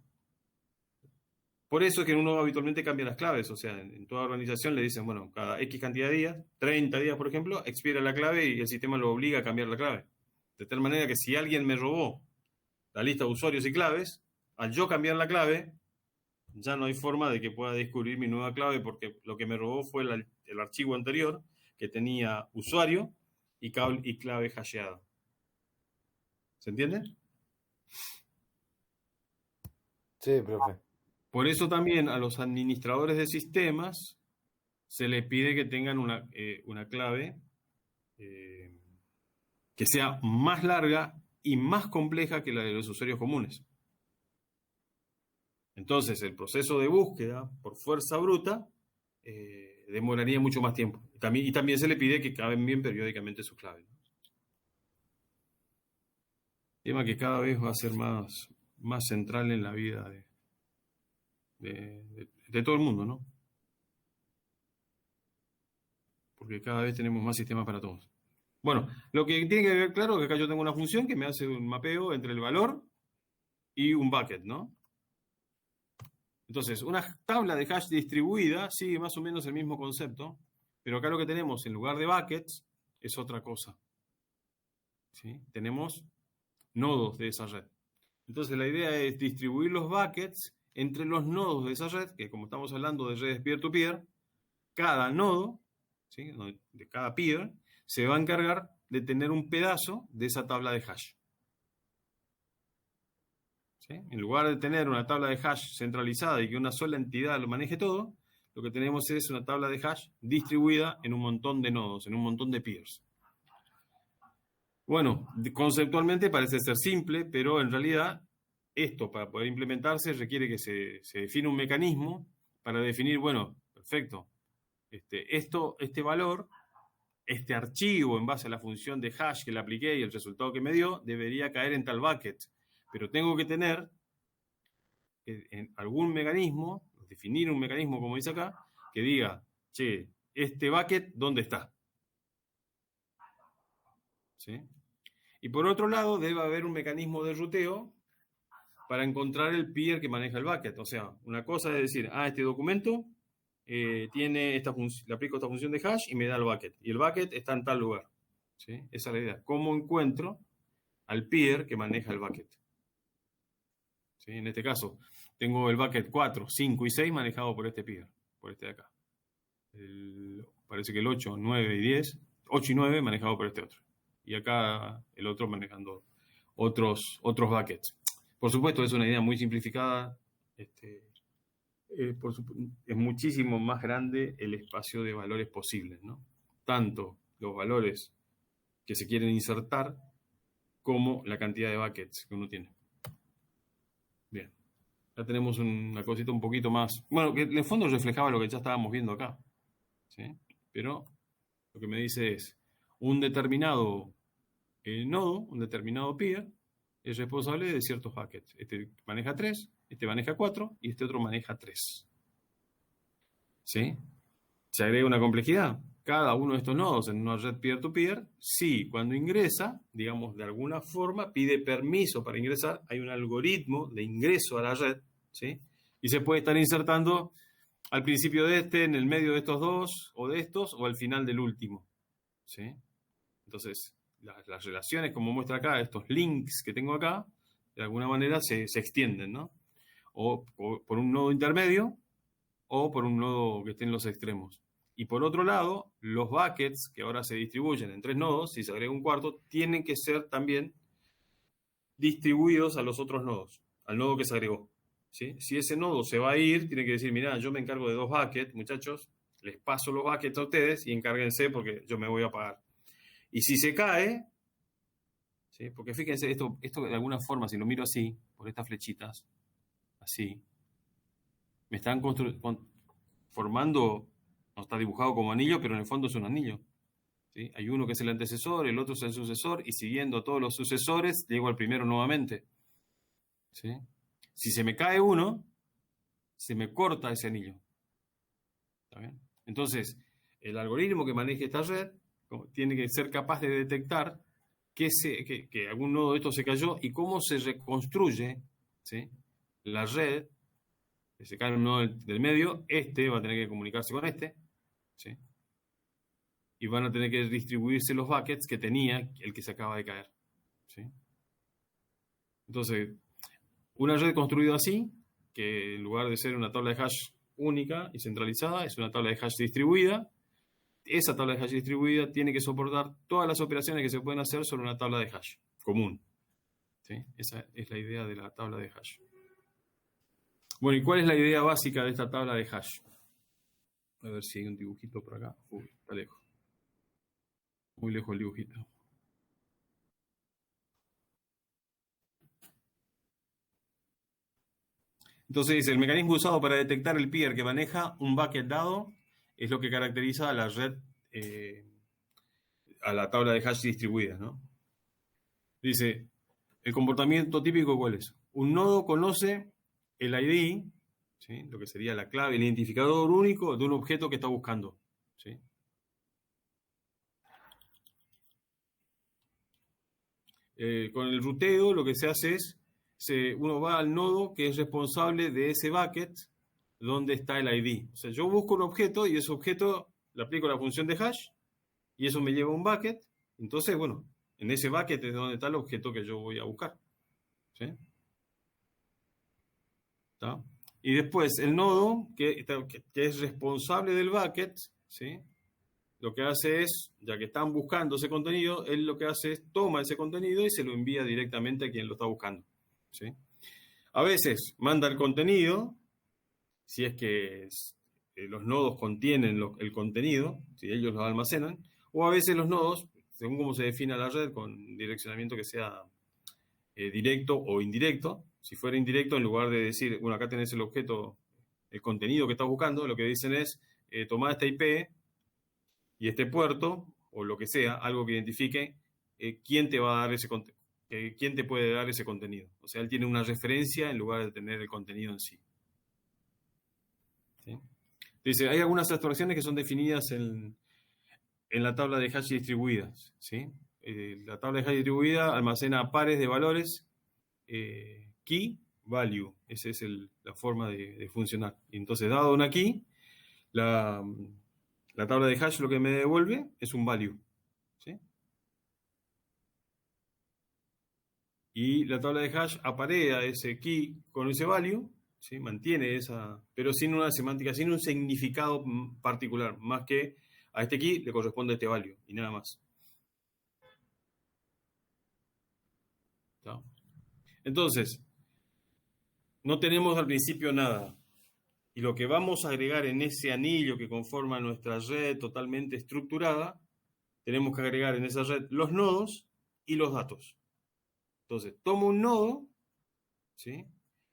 S1: Por eso es que uno habitualmente cambia las claves. O sea, en toda organización le dicen, bueno, cada X cantidad de días, 30 días, por ejemplo, expira la clave y el sistema lo obliga a cambiar la clave. De tal manera que si alguien me robó la lista de usuarios y claves, al yo cambiar la clave, ya no hay forma de que pueda descubrir mi nueva clave, porque lo que me robó fue el archivo anterior que tenía usuario y clave hasheada. ¿Se entiende?
S4: Sí, profe.
S1: Por eso también a los administradores de sistemas se les pide que tengan una clave que sea más larga y más compleja que la de los usuarios comunes. Entonces, el proceso de búsqueda por fuerza bruta demoraría mucho más tiempo. Y también se le pide que cambien periódicamente sus claves. Tema que cada vez va a ser más central en la vida de todo el mundo, ¿no? Porque cada vez tenemos más sistemas para todos. Bueno, lo que tiene que ver claro es que acá yo tengo una función que me hace un mapeo entre el valor y un bucket, ¿no? Entonces, una tabla de hash distribuida sigue más o menos el mismo concepto, pero acá lo que tenemos en lugar de buckets es otra cosa. ¿Sí? Tenemos nodos de esa red. Entonces, la idea es distribuir los buckets entre los nodos de esa red, que como estamos hablando de redes peer-to-peer, cada nodo, ¿sí?, de cada peer, se va a encargar de tener un pedazo de esa tabla de hash. ¿Sí? En lugar de tener una tabla de hash centralizada y que una sola entidad lo maneje todo, lo que tenemos es una tabla de hash distribuida en un montón de nodos, en un montón de peers. Bueno, conceptualmente parece ser simple, pero en realidad esto, para poder implementarse, requiere que se defina un mecanismo para definir, bueno, perfecto, este valor, este archivo en base a la función de hash que le apliqué y el resultado que me dio, debería caer en tal bucket. Pero tengo que tener en algún mecanismo, definir un mecanismo, como dice acá, que diga, che, este bucket, ¿dónde está? ¿Sí? Y por otro lado, debe haber un mecanismo de ruteo para encontrar el peer que maneja el bucket. O sea, una cosa es decir, este documento tiene esta función, le aplico esta función de hash y me da el bucket. Y el bucket está en tal lugar. ¿Sí? Esa es la idea. ¿Cómo encuentro al peer que maneja el bucket? ¿Sí? En este caso, tengo el bucket 4, 5 y 6 manejado por este peer, por este de acá. Parece que el 8, 9 y 10, 8 y 9 manejado por este otro. Y acá el otro manejando otros buckets. Por supuesto, es una idea muy simplificada. Es muchísimo más grande el espacio de valores posibles, ¿no? Tanto los valores que se quieren insertar como la cantidad de buckets que uno tiene. Bien. Ya tenemos una cosita un poquito más... Bueno, que en el fondo reflejaba lo que ya estábamos viendo acá. ¿Sí? Pero lo que me dice es un determinado nodo, un determinado peer, es responsable de ciertos buckets. Este maneja 3, este maneja 4 y este otro maneja 3. ¿Sí? Se agrega una complejidad. Cada uno de estos nodos en una red peer-to-peer, sí, cuando ingresa, digamos, de alguna forma, pide permiso para ingresar. Hay un algoritmo de ingreso a la red, ¿sí? Y se puede estar insertando al principio de este, en el medio de estos dos, o de estos, o al final del último, ¿sí? Entonces, las relaciones, como muestra acá, estos links que tengo acá, de alguna manera se extienden, ¿no? O por un nodo intermedio, o por un nodo que esté en los extremos. Y por otro lado, los buckets, que ahora se distribuyen en 3 nodos, si se agrega un cuarto, tienen que ser también distribuidos a los otros nodos, al nodo que se agregó. ¿Sí? Si ese nodo se va a ir, tiene que decir, mirá, yo me encargo de 2 buckets, muchachos, les paso los buckets a ustedes y encárguense porque yo me voy a pagar. Y si se cae, ¿sí? Porque fíjense, esto de alguna forma, si lo miro así, por estas flechitas, así, me están formando, no está dibujado como anillo, pero en el fondo es un anillo. ¿Sí? Hay uno que es el antecesor, el otro es el sucesor, y siguiendo todos los sucesores, llego al primero nuevamente. ¿Sí? Si se me cae uno, se me corta ese anillo. ¿Está bien? Entonces, el algoritmo que maneje esta red tiene que ser capaz de detectar que algún nodo de estos se cayó y cómo se reconstruye, ¿sí?, la red. Que se cae un nodo del medio, va a tener que comunicarse con este, ¿sí? Y van a tener que distribuirse los buckets que tenía el que se acaba de caer, ¿sí? Entonces, una red construida así, que en lugar de ser una tabla de hash única y centralizada, es una tabla de hash distribuida. Esa tabla de hash distribuida tiene que soportar todas las operaciones que se pueden hacer sobre una tabla de hash común, ¿sí? Esa es la idea de la tabla de hash. Bueno, ¿y cuál es la idea básica de esta tabla de hash? A ver si hay un dibujito por acá. Uy, está lejos. Muy lejos el dibujito. Entonces, el mecanismo usado para detectar el peer que maneja un bucket dado es lo que caracteriza a la red, a la tabla de hash distribuida, ¿no? Dice, el comportamiento típico, ¿cuál es? Un nodo conoce el ID, ¿sí? Lo que sería la clave, el identificador único de un objeto que está buscando, ¿sí? Con el ruteo lo que se hace es, uno va al nodo que es responsable de ese bucket donde está el ID. O sea, yo busco un objeto y ese objeto le aplico la función de hash y eso me lleva a un bucket. Entonces, bueno, en ese bucket es donde está el objeto que yo voy a buscar, ¿sí? ¿Está? Y después el nodo que es responsable del bucket, ¿sí? Lo que hace es, ya que están buscando ese contenido, él lo que hace es toma ese contenido y se lo envía directamente a quien lo está buscando, ¿sí? A veces manda el contenido, si es que los nodos contienen el contenido, si ellos lo almacenan, o a veces los nodos, según cómo se defina la red, con direccionamiento que sea directo o indirecto. Si fuera indirecto, en lugar de decir, bueno, acá tenés el objeto, el contenido que estás buscando, lo que dicen es, tomá esta IP y este puerto, o lo que sea, algo que identifique quién te va a dar ese contenido, quién te puede dar ese contenido. O sea, él tiene una referencia en lugar de tener el contenido en sí. ¿Sí? Dice, hay algunas abstracciones que son definidas en la tabla de hash distribuidas, ¿sí? La tabla de hash distribuida almacena pares de valores, key, value. Esa es la forma de funcionar. Y entonces, dado una key, la tabla de hash lo que me devuelve es un value, ¿sí? Y la tabla de hash aparea ese key con ese value, ¿sí? Mantiene esa, pero sin una semántica, sin un significado particular, más que a este key le corresponde este value y nada más. ¿Está? Entonces, no tenemos al principio nada. Y lo que vamos a agregar en ese anillo que conforma nuestra red totalmente estructurada, tenemos que agregar en esa red los nodos y los datos. Entonces, tomo un nodo, ¿sí?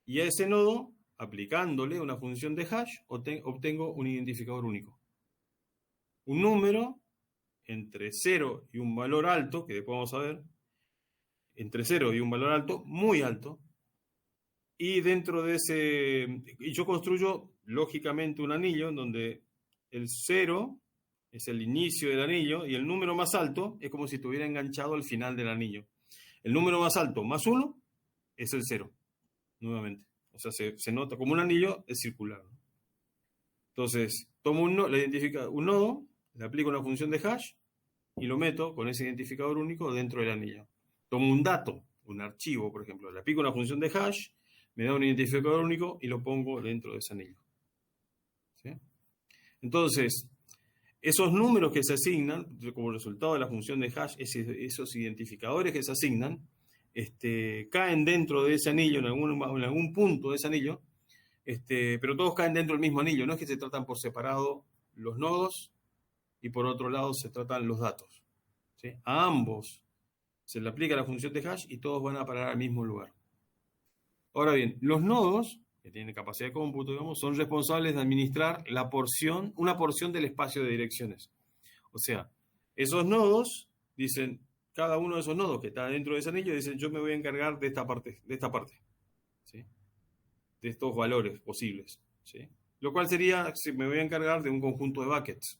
S1: Y a ese nodo, aplicándole una función de hash, obtengo un identificador único. Un número entre 0 y un valor alto, que después vamos a ver, entre 0 y un valor alto, muy alto, y dentro de y yo construyo lógicamente un anillo en donde el 0 es el inicio del anillo y el número más alto es como si estuviera enganchado al final del anillo. El número más alto más 1 es el 0, nuevamente. O sea, se nota como un anillo es circular. Entonces, tomo un nodo, le aplico una función de hash y lo meto con ese identificador único dentro del anillo. Tomo un dato, un archivo, por ejemplo, le aplico una función de hash, me da un identificador único y lo pongo dentro de ese anillo. ¿Sí? Entonces, esos números que se asignan, como resultado de la función de hash, esos identificadores que se asignan, caen dentro de ese anillo, en algún punto de ese anillo, pero todos caen dentro del mismo anillo. No es que se tratan por separado los nodos y por otro lado se tratan los datos, ¿sí? A ambos se le aplica la función de hash y todos van a parar al mismo lugar. Ahora bien, los nodos, que tienen capacidad de cómputo, digamos, son responsables de administrar una porción del espacio de direcciones. O sea, esos nodos dicen, cada uno de esos nodos que está dentro de ese anillo, dicen, yo me voy a encargar de esta parte, ¿sí? De estos valores posibles, ¿sí? Lo cual sería, me voy a encargar de un conjunto de buckets,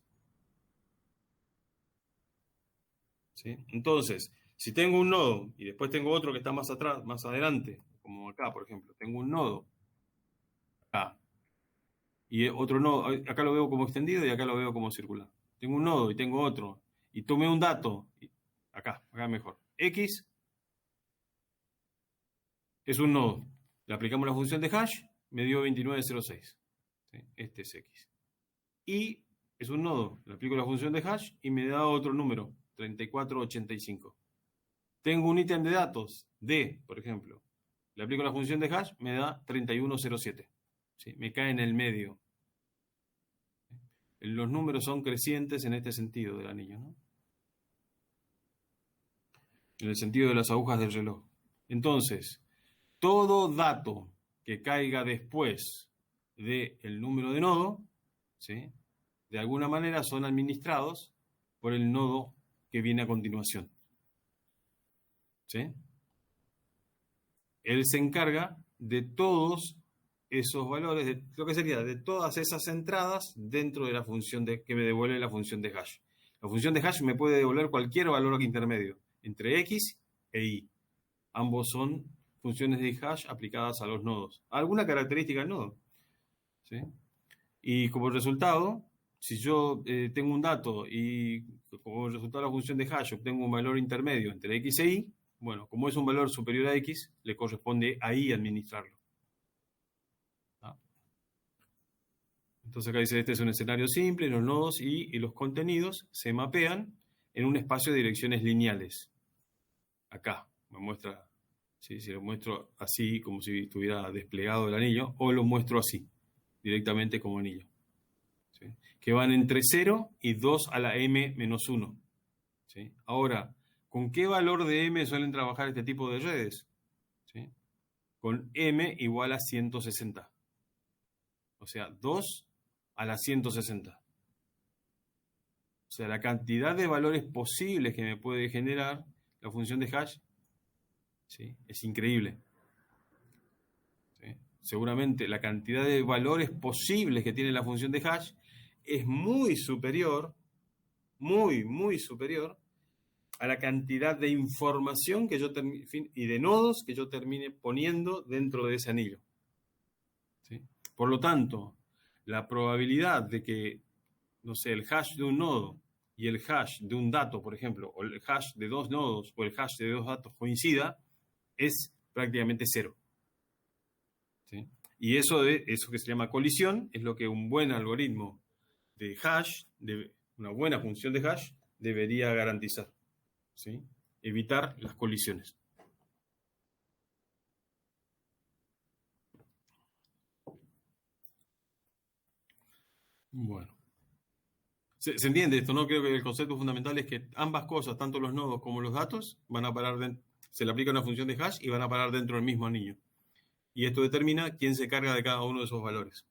S1: ¿sí? Entonces, si tengo un nodo y después tengo otro que está más atrás, más adelante, como acá, por ejemplo, tengo un nodo acá y otro nodo, acá lo veo como extendido y acá lo veo como circular. Tengo un nodo y tengo otro y tomé un dato, acá mejor. X es un nodo, le aplicamos la función de hash, me dio 2906, ¿sí? Este es X. Y es un nodo, le aplico la función de hash y me da otro número, 3485. Tengo un ítem de datos, D, por ejemplo. Le aplico la función de hash, me da 3107. ¿Sí? Me cae en el medio. Los números son crecientes en este sentido del anillo, ¿no? En el sentido de las agujas del reloj. Entonces, todo dato que caiga después del número de nodo, ¿sí? De alguna manera son administrados por el nodo que viene a continuación. ¿Sí? él se encarga de todos esos valores, de lo que sería de todas esas entradas dentro de la función que me devuelve la función de hash. La función de hash me puede devolver cualquier valor intermedio entre x e y. Ambos son funciones de hash aplicadas a los nodos. Alguna característica del nodo, ¿sí? Y como resultado, si yo tengo un dato y como resultado de la función de hash obtengo un valor intermedio entre x e y, bueno, como es un valor superior a x, le corresponde a y administrarlo. ¿Ah? Entonces acá dice, este es un escenario simple, los nodos y los contenidos se mapean en un espacio de direcciones lineales. Acá me muestra, ¿sí? Si lo muestro así, como si estuviera desplegado el anillo, o lo muestro así, directamente como anillo, ¿sí? Que van entre 0 y 2 a la m-1. ¿Sí? Ahora, ¿con qué valor de m suelen trabajar este tipo de redes? ¿Sí? Con m igual a 160. O sea, 2 a la 160. O sea, la cantidad de valores posibles que me puede generar la función de hash, ¿sí? Es increíble. ¿Sí? Seguramente la cantidad de valores posibles que tiene la función de hash es muy superior, muy superior a la cantidad de información que yo y de nodos que yo termine poniendo dentro de ese anillo. ¿Sí? Por lo tanto, la probabilidad de que, no sé, el hash de un nodo y el hash de un dato, por ejemplo, o el hash de dos nodos o el hash de dos datos coincida, es prácticamente 0. ¿Sí? Y eso que se llama colisión es lo que un buen algoritmo de hash, de una buena función de hash, debería garantizar. ¿Sí? Evitar las colisiones. Bueno. ¿Se entiende esto, no? Creo que el concepto fundamental es que ambas cosas, tanto los nodos como los datos, van a parar se le aplica una función de hash y van a parar dentro del mismo anillo. Y esto determina quién se carga de cada uno de esos valores.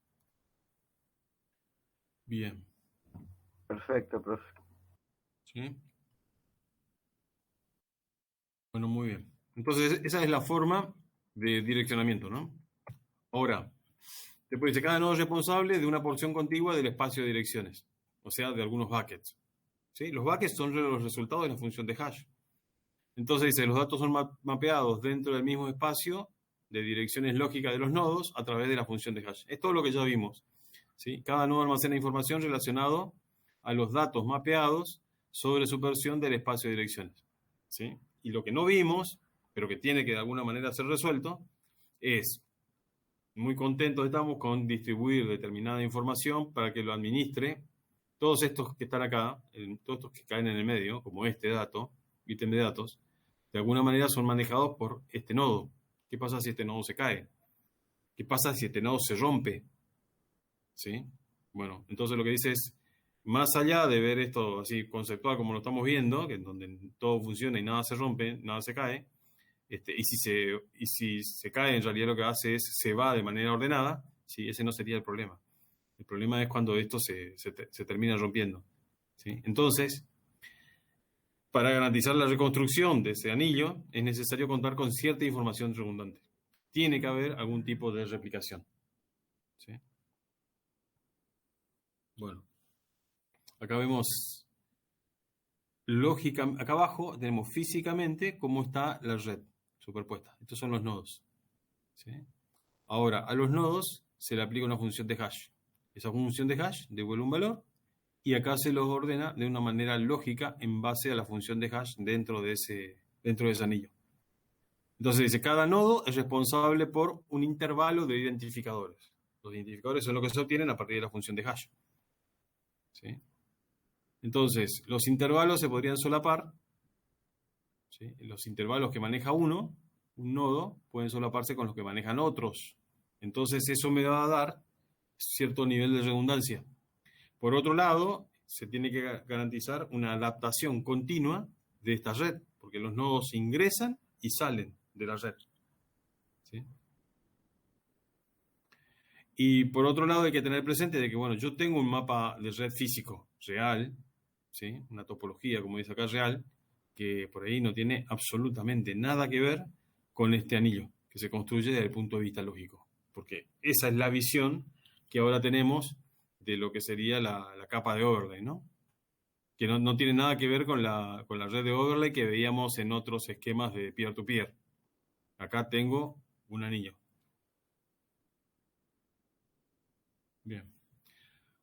S1: Bien.
S3: Perfecto, profe.
S1: ¿Sí? Bueno, muy bien. Entonces, esa es la forma de direccionamiento, ¿no? Ahora, después dice, cada nodo es responsable de una porción contigua del espacio de direcciones, o sea, de algunos buckets. ¿Sí? Los buckets son los resultados de la función de hash. Entonces dice, los datos son mapeados dentro del mismo espacio de direcciones lógicas de los nodos a través de la función de hash. Es todo lo que ya vimos. ¿Sí? Cada nodo almacena información relacionada a los datos mapeados sobre su porción del espacio de direcciones. ¿Sí? Y lo que no vimos, pero que tiene que de alguna manera ser resuelto, es, muy contentos estamos con distribuir determinada información para que lo administre todos estos que están acá, todos estos que caen en el medio, como este dato, ítem de datos, de alguna manera son manejados por este nodo. ¿Qué pasa si este nodo se cae? ¿Qué pasa si este nodo se rompe? ¿Sí? Bueno, entonces lo que dice es, más allá de ver esto así conceptual como lo estamos viendo, que en donde todo funciona y nada se rompe, nada se cae, y si se cae, en realidad lo que hace es se va de manera ordenada, ¿sí? Ese no sería el problema. El problema es cuando esto se termina rompiendo. ¿Sí? Entonces, para garantizar la reconstrucción de ese anillo, es necesario contar con cierta información redundante. Tiene que haber algún tipo de replicación. ¿Sí? Bueno, acá vemos lógica, acá abajo tenemos físicamente cómo está la red superpuesta. Estos son los nodos. ¿Sí? Ahora, a los nodos se le aplica una función de hash. Esa función de hash devuelve un valor y acá se los ordena de una manera lógica en base a la función de hash dentro de ese anillo. Entonces dice, cada nodo es responsable por un intervalo de identificadores. Los identificadores son lo que se obtienen a partir de la función de hash. ¿Sí? Entonces, los intervalos se podrían solapar. ¿Sí? Los intervalos que maneja un nodo, pueden solaparse con los que manejan otros. Entonces, eso me va a dar cierto nivel de redundancia. Por otro lado, se tiene que garantizar una adaptación continua de esta red, porque los nodos ingresan y salen de la red. ¿Sí? Y por otro lado, hay que tener presente de que, bueno, yo tengo un mapa de red físico real, ¿sí? Una topología, como dice acá, real, que por ahí no tiene absolutamente nada que ver con este anillo. que se construye desde el punto de vista lógico. Porque esa es la visión que ahora tenemos de lo que sería la capa de overlay, ¿no? Que no tiene nada que ver con la red de overlay que veíamos en otros esquemas de peer-to-peer. Acá tengo un anillo. Bien.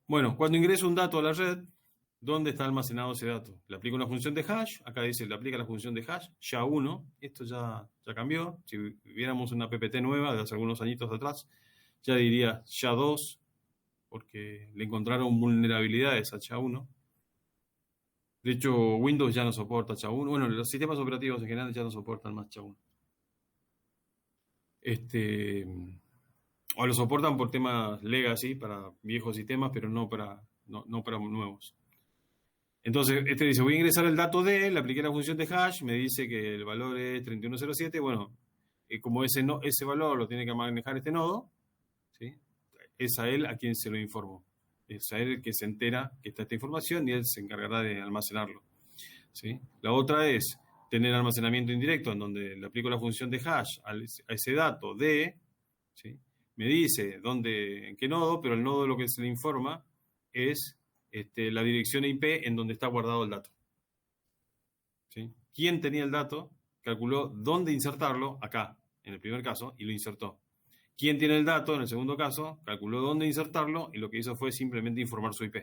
S1: Bueno, cuando ingreso un dato a la red, ¿dónde está almacenado ese dato? Le aplico una función de hash, acá dice, le aplica la función de hash, SHA-1, esto ya cambió. Si viéramos una PPT nueva de hace algunos añitos atrás, ya diría SHA-2, porque le encontraron vulnerabilidades a SHA-1. De hecho, Windows ya no soporta SHA-1. Bueno, los sistemas operativos en general ya no soportan más SHA-1. O lo soportan por temas legacy para viejos sistemas, pero no para nuevos. Entonces, dice, voy a ingresar el dato D, le apliqué la función de hash, me dice que el valor es 3107. Bueno, como ese valor lo tiene que manejar este nodo, ¿sí? Es a él a quien se lo informo. Es a él el que se entera que está esta información y él se encargará de almacenarlo, ¿sí? La otra es tener almacenamiento indirecto, en donde le aplico la función de hash a ese dato D, ¿sí? Me dice en qué nodo, pero el nodo lo que se le informa es la dirección IP en donde está guardado el dato, ¿sí? ¿Quién tenía el dato? Calculó dónde insertarlo, acá, en el primer caso, y lo insertó. ¿Quién tiene el dato? En el segundo caso, calculó dónde insertarlo y lo que hizo fue simplemente informar su IP.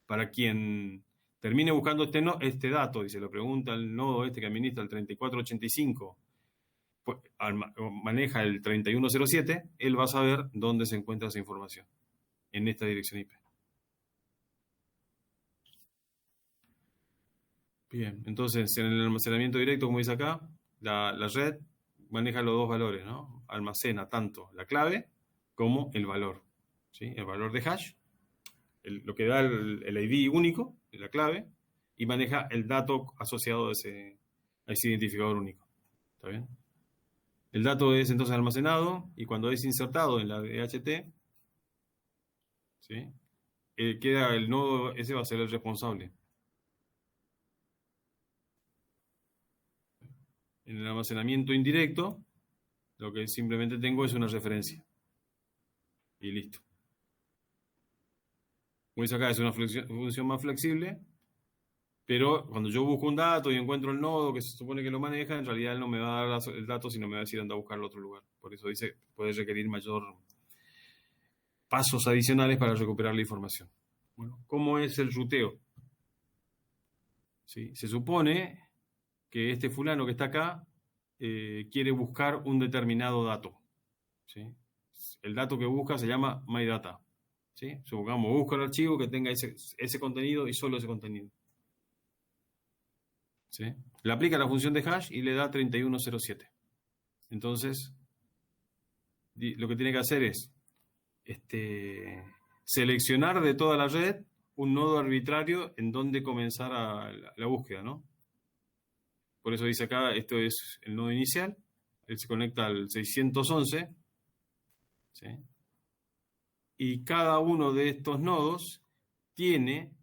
S1: Para quien termine buscando este dato y se lo pregunta al nodo que administra el 3485, pues, maneja el 3107, él va a saber dónde se encuentra esa información, en esta dirección IP. Bien, entonces en el almacenamiento directo, como dice acá, la red maneja los dos valores, ¿no? Almacena tanto la clave como el valor, ¿sí? El valor de hash, lo que da el ID único de la clave, y maneja el dato asociado a ese identificador único. ¿Está bien? El dato es entonces almacenado y cuando es insertado en la DHT, ¿sí? Queda el nodo, ese va a ser el responsable. En el almacenamiento indirecto, lo que simplemente tengo es una referencia. Y listo. Como dice acá, es una función más flexible, pero cuando yo busco un dato y encuentro el nodo que se supone que lo maneja, en realidad él no me va a dar el dato, sino me va a decir anda a buscarlo a otro lugar. Por eso dice, puede requerir mayor pasos adicionales para recuperar la información. Bueno, ¿cómo es el ruteo? ¿Sí? Se supone que este fulano que está acá quiere buscar un determinado dato, ¿sí? El dato que busca se llama MyData, ¿sí? Supongamos, busca el archivo que tenga ese contenido y solo ese contenido, ¿sí? Le aplica la función de hash y le da 3107. Entonces, lo que tiene que hacer es seleccionar de toda la red un nodo arbitrario en donde comenzar la búsqueda, ¿no? Por eso dice acá, esto es el nodo inicial, él se conecta al 611, ¿sí? Y cada uno de estos nodos tiene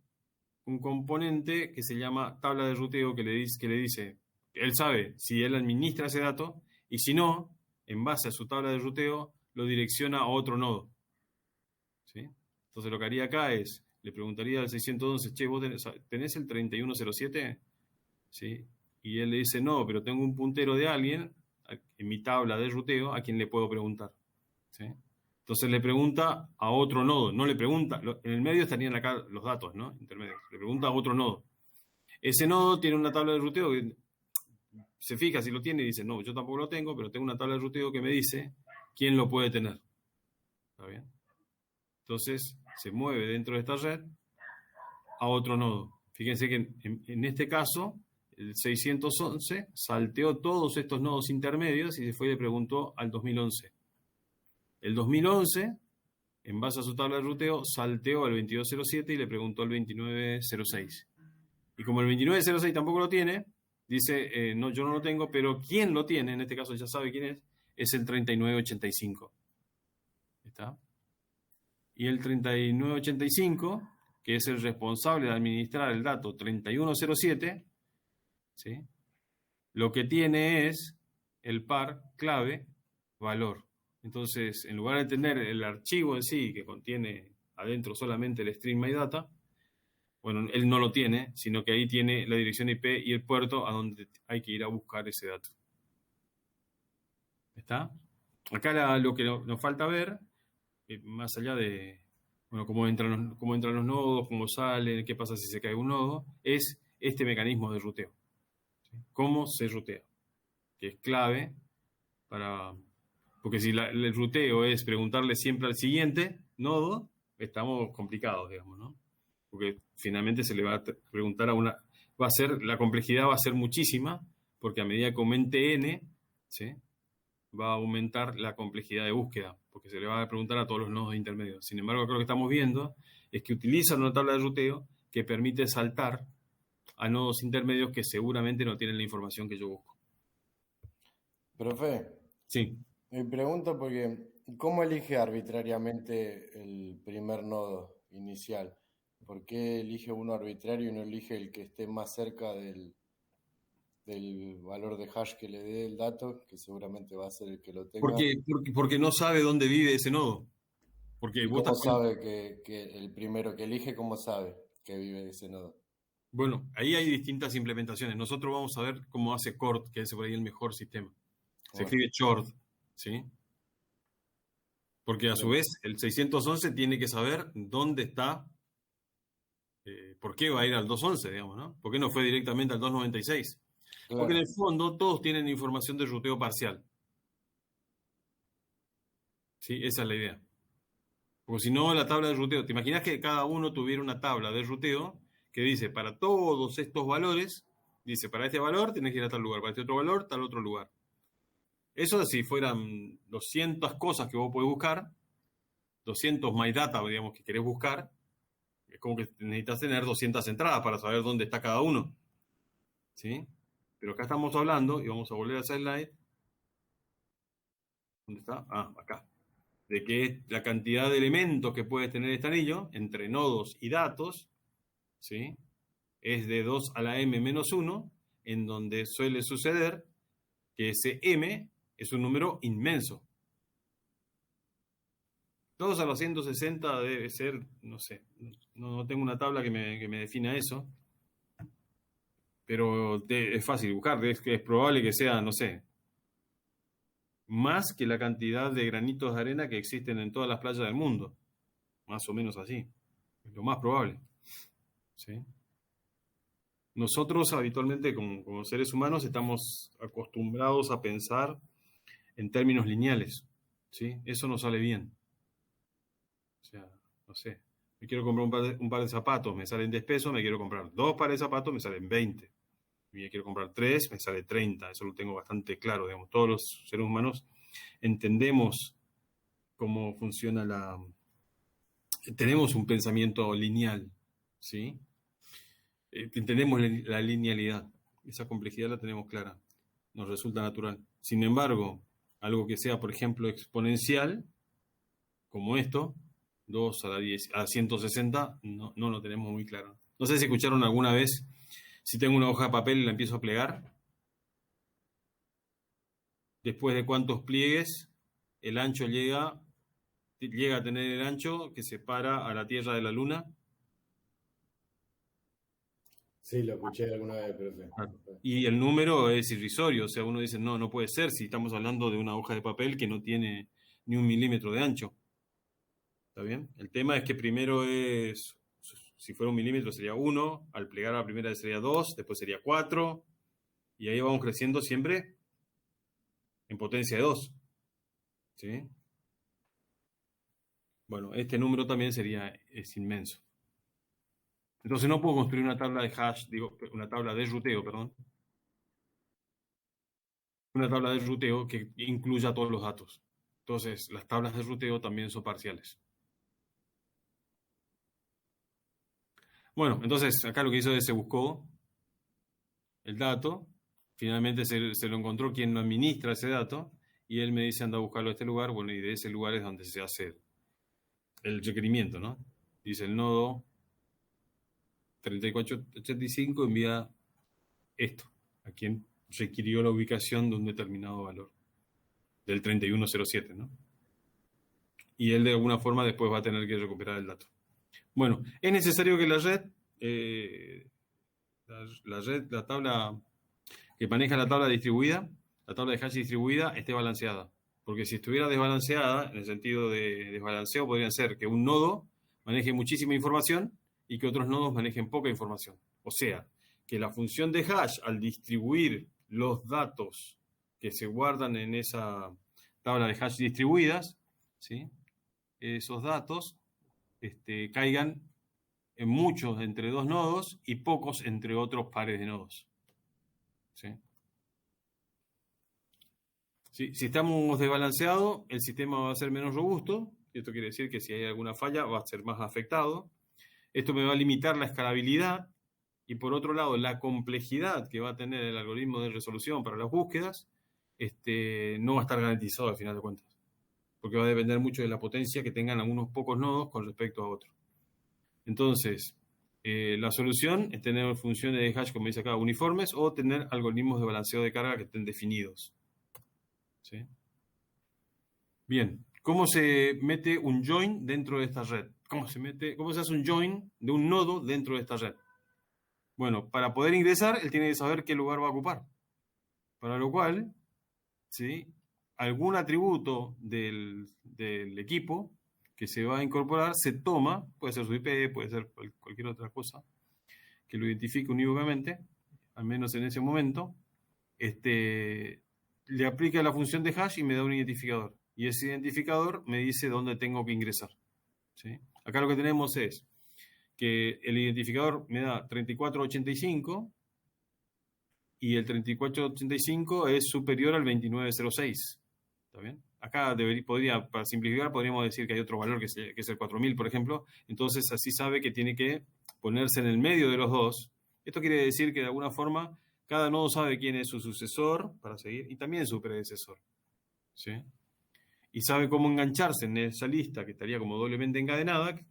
S1: un componente que se llama tabla de ruteo que le dice, él sabe si él administra ese dato y si no, en base a su tabla de ruteo, lo direcciona a otro nodo, ¿sí? Entonces lo que haría acá es, le preguntaría al 611, che, ¿vos tenés el 3107? ¿Sí? Y él le dice, no, pero tengo un puntero de alguien en mi tabla de ruteo a quien le puedo preguntar, ¿sí? Entonces le pregunta a otro nodo, no le pregunta, en el medio estarían acá los datos, ¿no? Intermedios. Le pregunta a otro nodo. Ese nodo tiene una tabla de ruteo que se fija si lo tiene y dice, no, yo tampoco lo tengo, pero tengo una tabla de ruteo que me dice quién lo puede tener. ¿Está bien? Entonces se mueve dentro de esta red a otro nodo. Fíjense que en este caso, el 611 salteó todos estos nodos intermedios y se fue y le preguntó al 2011. El 2011, en base a su tabla de ruteo, salteó al 2207 y le preguntó al 2906. Y como el 2906 tampoco lo tiene, dice, no, yo no lo tengo, pero quien lo tiene, en este caso ya sabe quién es el 3985. ¿Está? Y el 3985, que es el responsable de administrar el dato 3107, ¿sí? Lo que tiene es el par clave valor. Entonces, en lugar de tener el archivo en sí, que contiene adentro solamente el string MyData, bueno, él no lo tiene, sino que ahí tiene la dirección IP y el puerto a donde hay que ir a buscar ese dato. ¿Está? Acá lo que nos falta ver, más allá de bueno, cómo entran los nodos, cómo salen, qué pasa si se cae un nodo, es este mecanismo de ruteo. ¿Sí? Cómo se rutea, que es clave para... Porque si el ruteo es preguntarle siempre al siguiente nodo, estamos complicados, digamos, ¿no? Porque finalmente se le va a preguntar a una... la complejidad va a ser muchísima, porque a medida que aumente n, ¿sí? Va a aumentar la complejidad de búsqueda, porque se le va a preguntar a todos los nodos intermedios. Sin embargo, acá lo que estamos viendo es que utilizan una tabla de ruteo que permite saltar a nodos intermedios que seguramente no tienen la información que yo busco.
S4: Profe,
S1: Sí.
S4: me pregunto porque, ¿cómo elige arbitrariamente el primer nodo inicial? ¿Por qué elige uno arbitrario y no elige el que esté más cerca del valor de hash que le dé el dato, que seguramente va a ser el que lo tenga?
S1: Porque no sabe dónde vive ese nodo. Porque
S4: ¿Y
S1: vos
S4: cómo
S1: estás...
S4: sabe que el primero que elige, cómo sabe que vive ese nodo?
S1: Bueno, ahí hay distintas implementaciones. Nosotros vamos a ver cómo hace Cort, que es por ahí el mejor sistema. Se
S4: Bueno,
S1: escribe short, ¿sí? Porque a su
S4: bien,
S1: vez el 611 tiene que saber dónde está, por qué va a ir al 211, digamos, ¿no? ¿Por qué no fue directamente al 296? Porque en
S4: claro,
S1: el fondo todos tienen información de ruteo parcial. ¿Sí? Esa es la idea. Porque si no, la tabla de ruteo, ¿te imaginas que cada uno tuviera una tabla de ruteo que dice para todos estos valores, dice para este valor tenés que ir a tal lugar, para este otro valor, tal otro lugar? Eso si fueran 200 cosas que vos podés buscar, 200 MyData, digamos, que querés buscar, es como que necesitas tener 200 entradas para saber dónde está cada uno. ¿Sí? Pero acá estamos hablando, y vamos a volver a ese slide. ¿Dónde está? Ah, acá. De que la cantidad de elementos que puede tener este anillo, entre nodos y datos, ¿sí? Es de 2 a la m menos 1, en donde suele suceder que ese m es un número inmenso. 2 a la 160 debe ser, no sé, no tengo una tabla que me defina eso, pero es fácil buscar, es probable que sea, no sé, más que la cantidad de granitos de arena que existen en todas las playas del mundo, más o menos así, es lo más probable. ¿Sí? Nosotros habitualmente como seres humanos estamos acostumbrados a pensar en términos lineales, ¿sí? Eso no sale bien. O sea, no sé, me quiero comprar un par de zapatos, me salen 10 pesos, me quiero comprar 2 pares de zapatos, me salen 20. Y me quiero comprar 3, me sale 30. Eso lo tengo bastante claro, digamos. Todos los seres humanos entendemos cómo funciona tenemos un pensamiento lineal, ¿sí? Entendemos la linealidad. Esa complejidad la tenemos clara. Nos resulta natural. Sin embargo, algo que sea, por ejemplo, exponencial, como esto, 2 a la 10, a 160, no lo tenemos muy claro. No sé si escucharon alguna vez, si tengo una hoja de papel y la empiezo a plegar, después de cuántos pliegues, el ancho llega a tener el ancho que separa a la Tierra de la Luna.
S4: sí, lo escuché alguna vez, profe.
S1: Y el número es irrisorio, o sea, uno dice, no puede ser si estamos hablando de una hoja de papel que no tiene ni 1 milímetro de ancho. ¿Está bien? El tema es que primero si fuera 1 milímetro sería 1, al plegar a la primera sería 2, después sería 4, y ahí vamos creciendo siempre en potencia de 2. ¿Sí? Bueno, este número también es inmenso. Entonces no puedo construir una tabla de hash, una tabla de ruteo, perdón. Una tabla de ruteo que incluya todos los datos. Entonces, las tablas de ruteo también son parciales. Bueno, entonces acá lo que hizo es se buscó el dato, finalmente se lo encontró quien lo administra ese dato, y él me dice anda a buscarlo a este lugar, bueno, y de ese lugar es donde se hace el requerimiento, ¿no? Dice el nodo 3485 envía esto, a quien requirió la ubicación de un determinado valor. del 3107, ¿no? Y él de alguna forma después va a tener que recuperar el dato. Bueno, es necesario que la red, la tabla que maneja la tabla distribuida, la tabla de hash distribuida, esté balanceada. Porque si estuviera desbalanceada, en el sentido de desbalanceo, podría ser que un nodo maneje muchísima información y que otros nodos manejen poca información. O sea, que la función de hash, al distribuir los datos que se guardan en esa tabla de hash distribuidas, ¿sí?, esos datos caigan en muchos entre dos nodos y pocos entre otros pares de nodos. ¿Sí? Si estamos desbalanceados, el sistema va a ser menos robusto. Esto quiere decir que si hay alguna falla va a ser más afectado. Esto me va a limitar la escalabilidad y, por otro lado, la complejidad que va a tener el algoritmo de resolución para las búsquedas no va a estar garantizado al final de cuentas, porque va a depender mucho de la potencia que tengan algunos pocos nodos con respecto a otros. Entonces, la solución es tener funciones de hash, como dice acá, uniformes, o tener algoritmos de balanceo de carga que estén definidos. ¿Sí? Bien, ¿cómo se mete un join dentro de esta red? ¿Cómo se hace un join de un nodo dentro de esta red? Bueno, para poder ingresar, él tiene que saber qué lugar va a ocupar. Para lo cual, ¿sí?, algún atributo del equipo que se va a incorporar se toma, puede ser su IP, puede ser cualquier otra cosa que lo identifique unívocamente, al menos en ese momento, le aplica la función de hash y me da un identificador. Y ese identificador me dice dónde tengo que ingresar. ¿Sí? Acá lo que tenemos es que el identificador me da 3485 y el 3485 es superior al 2906. ¿Está bien? Acá para simplificar, podríamos decir que hay otro valor que es el 4000, por ejemplo. Entonces, así sabe que tiene que ponerse en el medio de los dos. Esto quiere decir que de alguna forma cada nodo sabe quién es su sucesor para seguir y también su predecesor. ¿Sí? Y sabe cómo engancharse en esa lista que estaría como doblemente encadenada,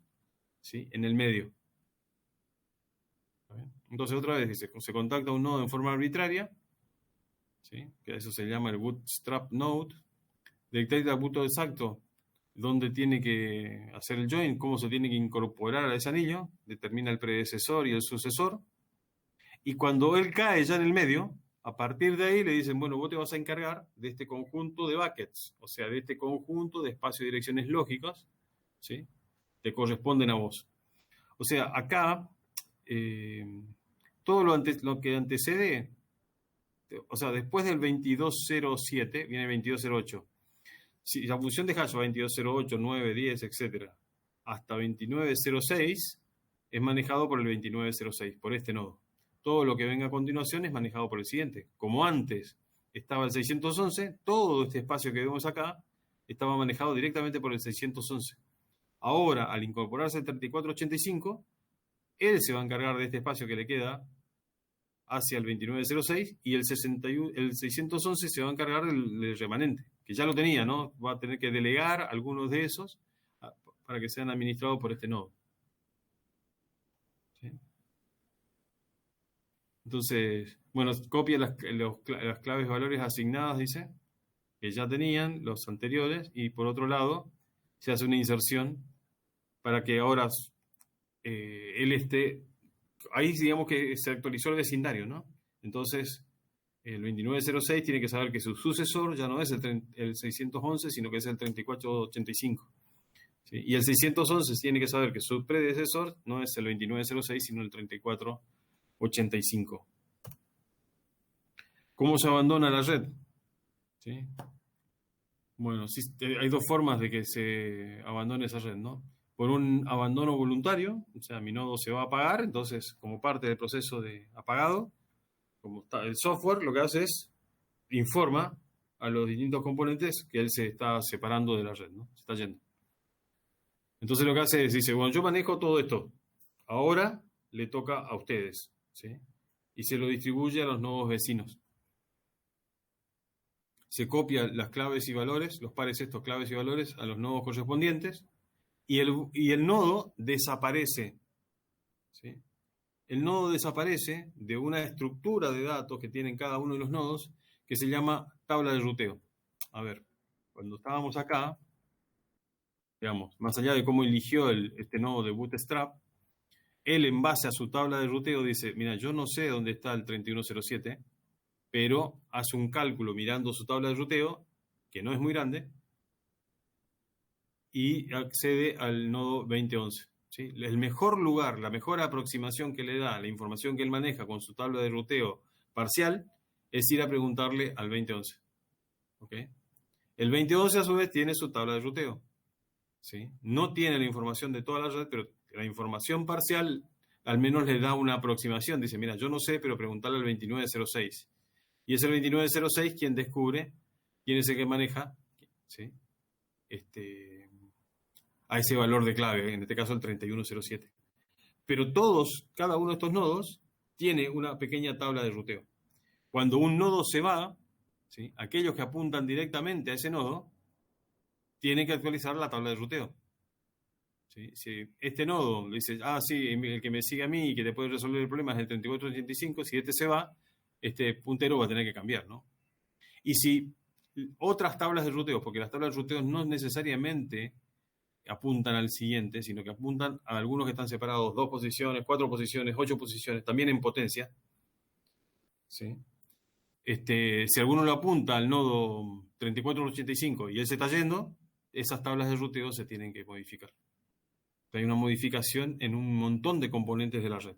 S1: ¿sí?, en el medio. ¿Está bien? Entonces, otra vez dice, se contacta un nodo en forma arbitraria, ¿sí?, que eso se llama el bootstrap node. Detecta el punto exacto dónde tiene que hacer el join, cómo se tiene que incorporar a ese anillo, determina el predecesor y el sucesor, y cuando él cae ya en el medio, a partir de ahí le dicen, bueno, vos te vas a encargar de este conjunto de buckets, o sea, de este conjunto de espacios y direcciones lógicas, ¿sí?, que corresponden a vos. O sea, acá, todo lo que antecede, o sea, después del 2207 viene el 2208. Si la función de hash va 2208, 9, 10, etc., hasta 2906 es manejado por el 2906, por este nodo. Todo lo que venga a continuación es manejado por el siguiente. Como antes estaba el 611, todo este espacio que vemos acá estaba manejado directamente por el 611. Ahora, al incorporarse el 3485, él se va a encargar de este espacio que le queda hacia el 2906 y el 611 se va a encargar del remanente, que ya lo tenía, ¿no? Va a tener que delegar algunos de esos para que sean administrados por este nodo. ¿Sí? Entonces, bueno, copia las claves valores asignadas, dice, que ya tenían los anteriores, y por otro lado, se hace una inserción para que ahora él esté. Ahí digamos que se actualizó el vecindario, ¿no? Entonces, el 2906 tiene que saber que su sucesor ya no es el 611, sino que es el 3485. ¿Sí? Y el 611 tiene que saber que su predecesor no es el 2906, sino el 3485. ¿Cómo se abandona la red? ¿Sí? Bueno, sí, hay dos formas de que se abandone esa red, ¿no? Por un abandono voluntario, o sea, mi nodo se va a apagar, entonces, como parte del proceso de apagado, como está el software, lo que hace es informa a los distintos componentes que él se está separando de la red, ¿no? Se está yendo. Entonces lo que hace es, dice, bueno, yo manejo todo esto, ahora le toca a ustedes, ¿sí? Y se lo distribuye a los nodos vecinos. Se copia las claves y valores, los pares estos claves y valores a los nodos correspondientes, y el nodo desaparece, ¿sí? El nodo desaparece de una estructura de datos que tienen cada uno de los nodos que se llama tabla de ruteo. A ver, cuando estábamos acá, digamos, más allá de cómo eligió este nodo de Bootstrap, él en base a su tabla de ruteo dice, mira, yo no sé dónde está el 3107, pero hace un cálculo mirando su tabla de ruteo, que no es muy grande, y accede al nodo 2011. ¿Sí? El mejor lugar, la mejor aproximación que le da la información que él maneja con su tabla de ruteo parcial es ir a preguntarle al 2011. ¿Ok? El 2011 a su vez tiene su tabla de ruteo. ¿Sí? No tiene la información de toda la red, pero la información parcial al menos le da una aproximación. Dice, mira, yo no sé, pero preguntarle al 2906. Y es el 2906 quien descubre quién es el que maneja, ¿sí? A ese valor de clave, en este caso el 3107. Pero cada uno de estos nodos tiene una pequeña tabla de ruteo. Cuando un nodo se va, ¿sí? Aquellos que apuntan directamente a ese nodo tienen que actualizar la tabla de ruteo. ¿Sí? Si este nodo dice, sí, el que me sigue a mí y que te puede resolver el problema es el 3485, si este se va, este puntero va a tener que cambiar, ¿no? Y si otras tablas de ruteo, porque las tablas de ruteo no necesariamente apuntan al siguiente, sino que apuntan a algunos que están separados 2 posiciones, 4 posiciones, 8 posiciones, también en potencia. ¿Sí? Si alguno lo apunta al nodo 3485 y él se está yendo, esas tablas de ruteo se tienen que modificar. Hay una modificación en un montón de componentes de la red.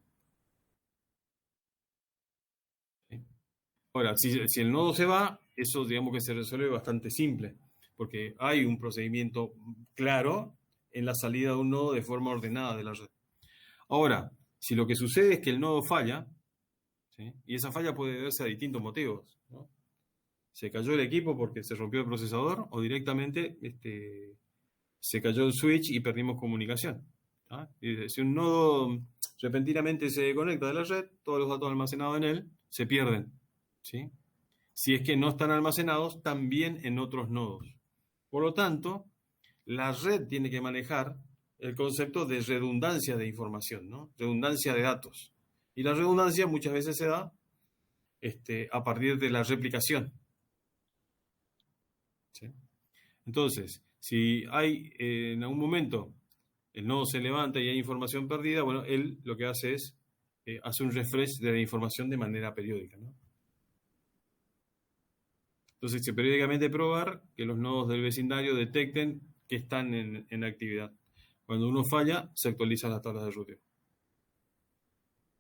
S1: ¿Sí? Ahora, si el nodo se va, eso digamos que se resuelve bastante simple, porque hay un procedimiento claro en la salida de un nodo de forma ordenada de la red. Ahora, si lo que sucede es que el nodo falla, ¿sí? Y esa falla puede deberse a distintos motivos, ¿no? Se cayó el equipo porque se rompió el procesador o directamente se cayó el switch y perdimos comunicación. ¿Ah? Si un nodo repentinamente se desconecta de la red, todos los datos almacenados en él se pierden, ¿sí? Si es que no están almacenados también en otros nodos. Por lo tanto, la red tiene que manejar el concepto de redundancia de información, ¿no? Redundancia de datos. Y la redundancia muchas veces se da a partir de la replicación. ¿Sí? Entonces, si hay en algún momento el nodo se levanta y hay información perdida, bueno, él lo que hace es hace un refresh de la información de manera periódica, ¿no? Entonces, se periódicamente probar que los nodos del vecindario detecten que están en actividad. Cuando uno falla, se actualizan las tablas de ruteo.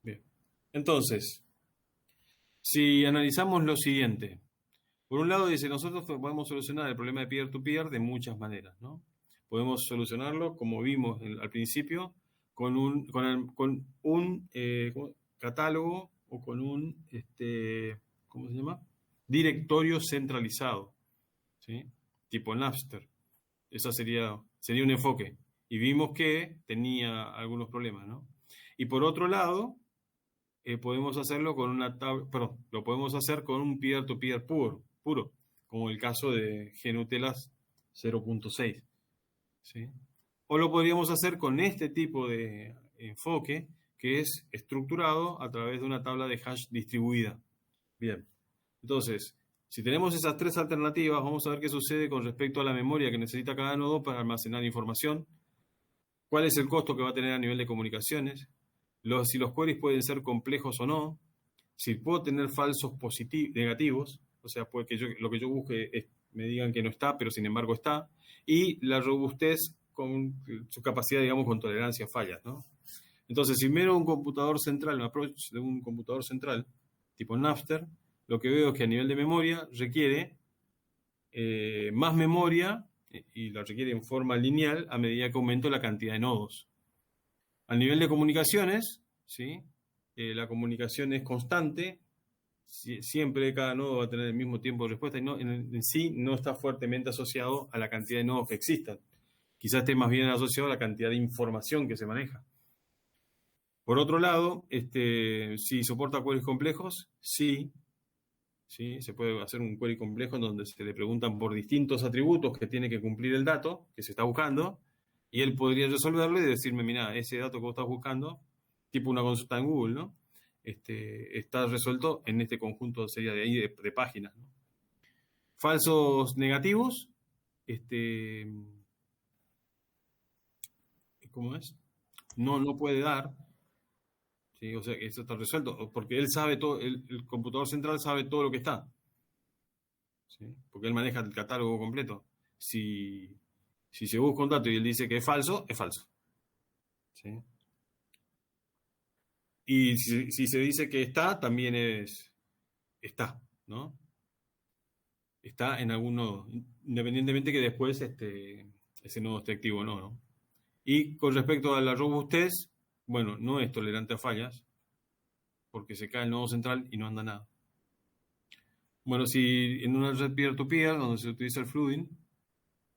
S1: Bien. Entonces, si analizamos lo siguiente, por un lado dice, nosotros podemos solucionar el problema de peer-to-peer de muchas maneras, ¿no? Podemos solucionarlo, como vimos al principio, con un catálogo o con un, ¿cómo se llama? Directorio centralizado, ¿sí? Tipo Napster. Ese sería un enfoque. Y vimos que tenía algunos problemas, ¿no? Y por otro lado, podemos hacerlo con lo podemos hacer con un peer-to-peer puro, como el caso de GNUtelas 0.6. ¿Sí? O lo podríamos hacer con este tipo de enfoque, que es estructurado a través de una tabla de hash distribuida. Bien, entonces, si tenemos esas tres alternativas, vamos a ver qué sucede con respecto a la memoria que necesita cada nodo para almacenar información, cuál es el costo que va a tener a nivel de comunicaciones, si los queries pueden ser complejos o no, si puedo tener falsos negativos, o sea, puede que lo que yo busque me digan que no está, pero sin embargo está, y la robustez con su capacidad, digamos, con tolerancia a fallas, ¿no? Entonces, si miro un computador central, un approach de un computador central, tipo Napster, lo que veo es que a nivel de memoria requiere más memoria y la requiere en forma lineal a medida que aumento la cantidad de nodos. A nivel de comunicaciones, ¿sí? La comunicación es constante, siempre cada nodo va a tener el mismo tiempo de respuesta y en sí no está fuertemente asociado a la cantidad de nodos que existan. Quizás esté más bien asociado a la cantidad de información que se maneja. Por otro lado, si soporta queries complejos, sí, se puede hacer un query complejo en donde se le preguntan por distintos atributos que tiene que cumplir el dato que se está buscando y él podría resolverlo y decirme, mira, ese dato que vos estás buscando, tipo una consulta en Google, ¿no? Está resuelto en este conjunto, sería de ahí de páginas, ¿no? Falsos negativos, ¿cómo es? No puede dar, ¿sí? O sea, eso está resuelto, porque él sabe todo, el computador central sabe todo lo que está, ¿sí? Porque él maneja el catálogo completo. Si se busca un dato y él dice que es falso, ¿sí? Y si se dice que está, también está, ¿no? Está en algún nodo, independientemente que después ese nodo esté activo o no, ¿no? Y con respecto a la robustez, bueno, no es tolerante a fallas, porque se cae el nodo central y no anda nada. Bueno, si en una red peer-to-peer, donde se utiliza el flooding,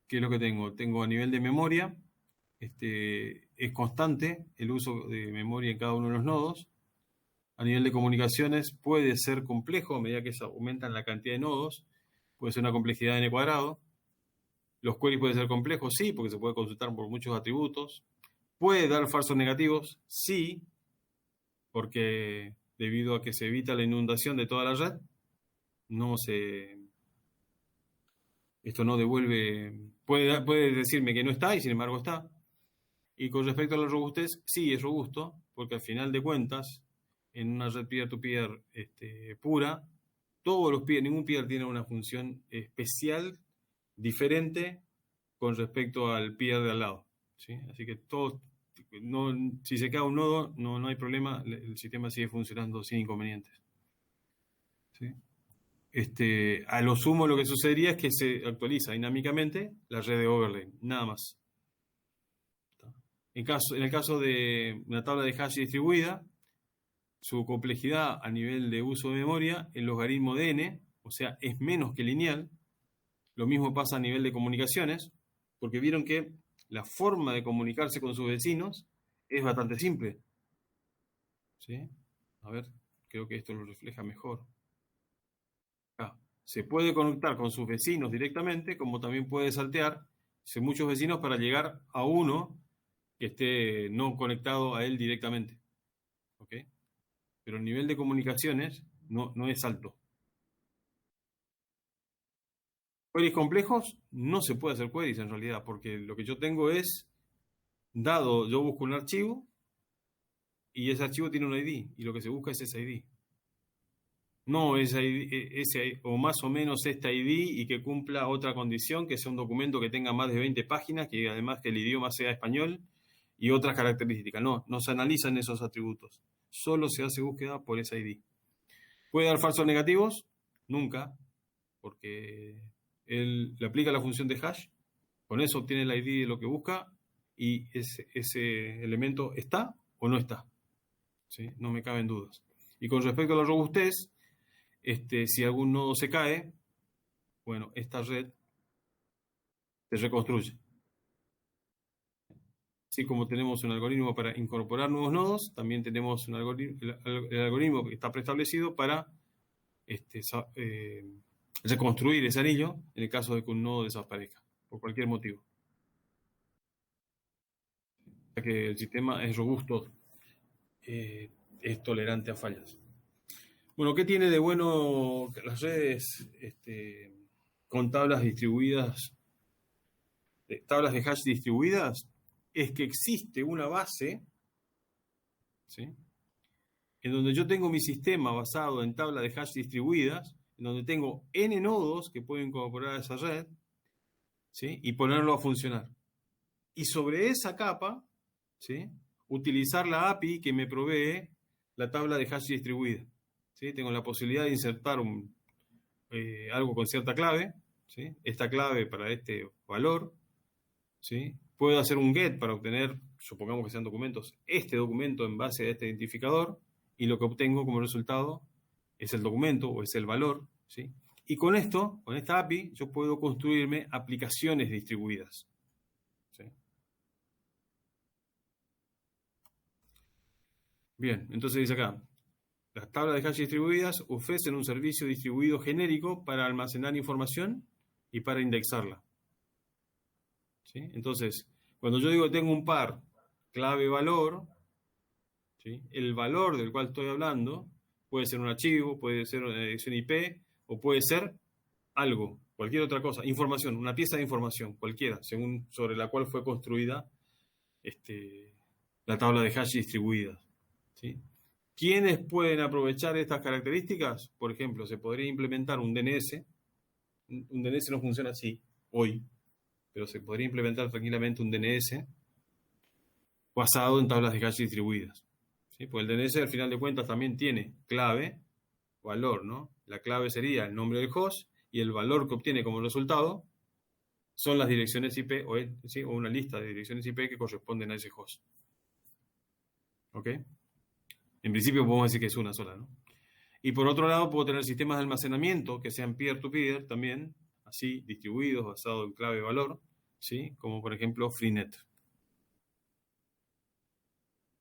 S1: ¿qué es lo que tengo? Tengo a nivel de memoria, es constante el uso de memoria en cada uno de los nodos. A nivel de comunicaciones puede ser complejo a medida que se aumentan la cantidad de nodos, puede ser una complejidad n cuadrado. Los queries pueden ser complejos, sí, porque se puede consultar por muchos atributos. Puede dar falsos negativos, sí, porque debido a que se evita la inundación de toda la red, esto no devuelve, puede decirme que no está y sin embargo está. Y con respecto a la robustez, sí es robusto, porque al final de cuentas, en una red peer-to-peer pura, todos los peer, ningún peer tiene una función especial diferente con respecto al peer de al lado, ¿sí? Así que todos, si se cae un nodo, no hay problema, el sistema sigue funcionando sin inconvenientes, ¿sí? A lo sumo lo que sucedería es que se actualiza dinámicamente la red de overlay, nada más. En el caso de una tabla de hash distribuida, su complejidad a nivel de uso de memoria, el logaritmo de n, o sea, es menos que lineal. Lo mismo pasa a nivel de comunicaciones, porque vieron que la forma de comunicarse con sus vecinos es bastante simple, ¿sí? A ver, creo que esto lo refleja mejor. Se puede conectar con sus vecinos directamente, como también puede saltear muchos vecinos para llegar a uno que esté no conectado a él directamente, ¿ok? Pero el nivel de comunicaciones no es alto. Queries complejos, no se puede hacer queries en realidad, porque lo que yo tengo es, yo busco un archivo y ese archivo tiene un ID, y lo que se busca es ese ID. No ese o más o menos este ID y que cumpla otra condición, que sea un documento que tenga más de 20 páginas, que además que el idioma sea español y otras características. No se analizan esos atributos. Solo se hace búsqueda por ese ID. ¿Puede dar falsos negativos? Nunca, porque él le aplica la función de hash, con eso obtiene el ID de lo que busca y ese elemento está o no está, ¿sí? No me caben dudas. Y con respecto a la robustez, si algún nodo se cae, bueno, esta red se reconstruye. Así como tenemos un algoritmo para incorporar nuevos nodos, también tenemos el algoritmo que está preestablecido para reconstruir ese anillo en el caso de que un nodo desaparezca, por cualquier motivo. Ya que el sistema es robusto, es tolerante a fallas. Bueno, ¿qué tiene de bueno las redes con tablas distribuidas, tablas de hash distribuidas? Es que existe una base, ¿sí?, en donde yo tengo mi sistema basado en tablas de hash distribuidas, en donde tengo n nodos que puedo incorporar a esa red, ¿sí?, y ponerlo a funcionar. Y sobre esa capa, ¿sí?, utilizar la API que me provee la tabla de hash distribuida, ¿sí? Tengo la posibilidad de insertar algo con cierta clave, ¿sí?, esta clave para este valor, ¿sí? Puedo hacer un get para obtener, supongamos que sean documentos, este documento en base a este identificador, y lo que obtengo como resultado es el documento o es el valor, ¿sí? Y con esto, con esta API, yo puedo construirme aplicaciones distribuidas, ¿sí? Bien, entonces dice acá, las tablas de hash distribuidas ofrecen un servicio distribuido genérico para almacenar información y para indexarla, ¿sí? Entonces, cuando yo digo que tengo un par clave-valor, ¿sí?, el valor del cual estoy hablando puede ser un archivo, puede ser una dirección IP o puede ser algo, cualquier otra cosa, información, una pieza de información, cualquiera, según sobre la cual fue construida la tabla de hash distribuida, ¿sí? ¿Quiénes pueden aprovechar estas características? Por ejemplo, se podría implementar un DNS. Un DNS no funciona así hoy, pero se podría implementar tranquilamente un DNS basado en tablas de hash distribuidas, ¿sí? Porque el DNS al final de cuentas también tiene clave, valor, ¿no? La clave sería el nombre del host y el valor que obtiene como resultado son las direcciones IP ¿sí? O una lista de direcciones IP que corresponden a ese host. ¿Ok? En principio podemos decir que es una sola, ¿no? Y por otro lado puedo tener sistemas de almacenamiento que sean peer-to-peer también, así, distribuidos, basados en clave y valor, ¿sí? Como por ejemplo Freenet.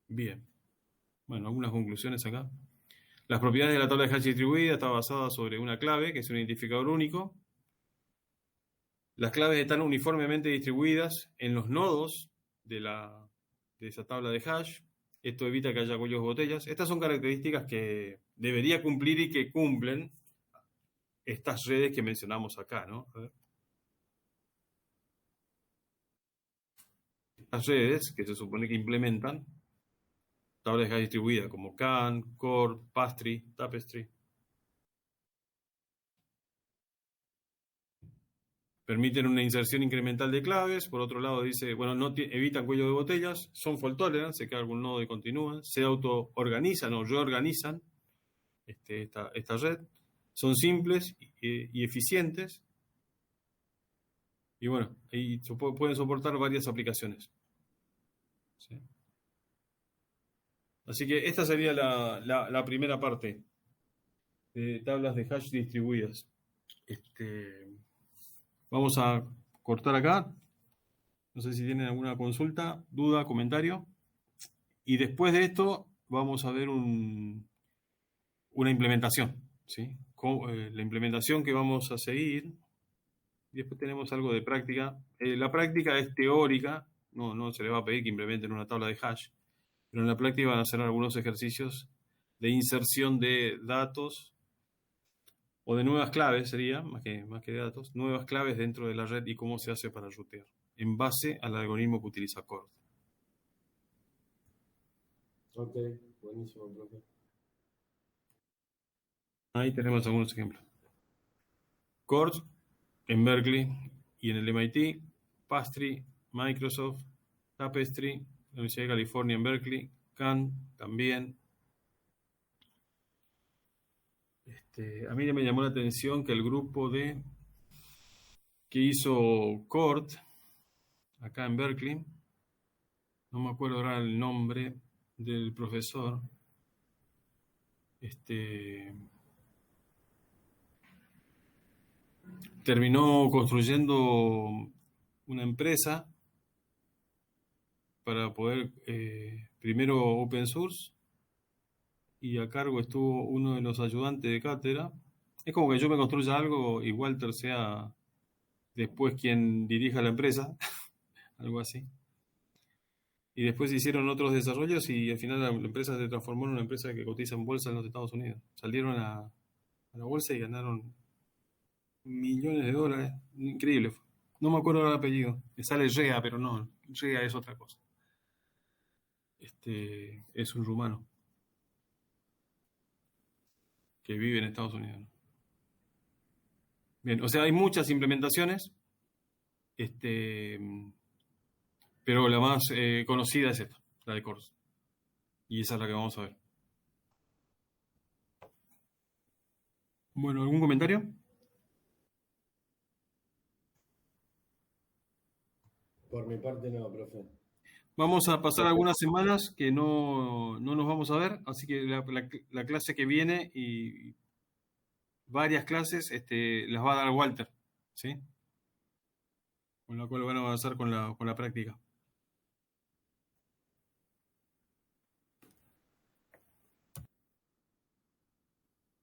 S1: Bien. Bueno, algunas conclusiones acá. Las propiedades de la tabla de hash distribuida está basada sobre una clave, que es un identificador único. Las claves están uniformemente distribuidas en los nodos de esa tabla de hash. Esto evita que haya cuellos de botellas. Estas son características que debería cumplir y que cumplen estas redes que mencionamos acá, ¿no? A ver. Estas redes que se supone que implementan tablas de hash distribuidas como CAN, Core, Pastry, Tapestry. Permiten una inserción incremental de claves. Por otro lado dice, bueno, no evitan cuello de botellas, son fault tolerant, se queda algún nodo y continúan, se auto-organizan o reorganizan esta red, son simples y eficientes, y bueno, y pueden soportar varias aplicaciones. ¿Sí? Así que esta sería la primera parte de tablas de hash distribuidas. Vamos a cortar acá. No sé si tienen alguna consulta, duda, comentario. Y después de esto vamos a ver una implementación, ¿sí? La implementación que vamos a seguir. Y después tenemos algo de práctica. La práctica es teórica, no se le va a pedir que implementen una tabla de hash, pero en la práctica van a hacer algunos ejercicios de inserción de datos o de nuevas claves, sería, más que de datos, nuevas claves dentro de la red y cómo se hace para rutear, en base al algoritmo que utiliza Cord.
S4: Ok, buenísimo, profe.
S1: Ahí tenemos algunos ejemplos. Cord en Berkeley y en el MIT, Pastry, Microsoft, Tapestry, la Universidad de California en Berkeley, Khan también. A mí me llamó la atención que el grupo que hizo Cord acá en Berkeley, no me acuerdo ahora el nombre del profesor, terminó construyendo una empresa para poder, primero open source, y a cargo estuvo uno de los ayudantes de cátedra. Es como que yo me construya algo y Walter sea después quien dirija la empresa, algo así. Y después se hicieron otros desarrollos y al final la empresa se transformó en una empresa que cotiza en bolsa en los Estados Unidos. Salieron a la bolsa y ganaron millones de dólares. Increíble. No me acuerdo el apellido. Me sale Rea, pero no. Rea es otra cosa. Es un rumano que vive en Estados Unidos, ¿no? Bien, o sea, hay muchas implementaciones, pero la más conocida es esta, la de Cord. Y esa es la que vamos a ver. Bueno, ¿algún comentario?
S4: Por mi parte no, profe.
S1: Vamos a pasar algunas semanas que no nos vamos a ver, así que la clase que viene y varias clases las va a dar Walter, ¿sí? Con la cual van a avanzar con la práctica.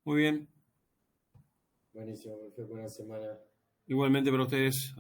S1: Muy bien.
S4: Buenísimo, profe. Buena semana.
S1: Igualmente para ustedes.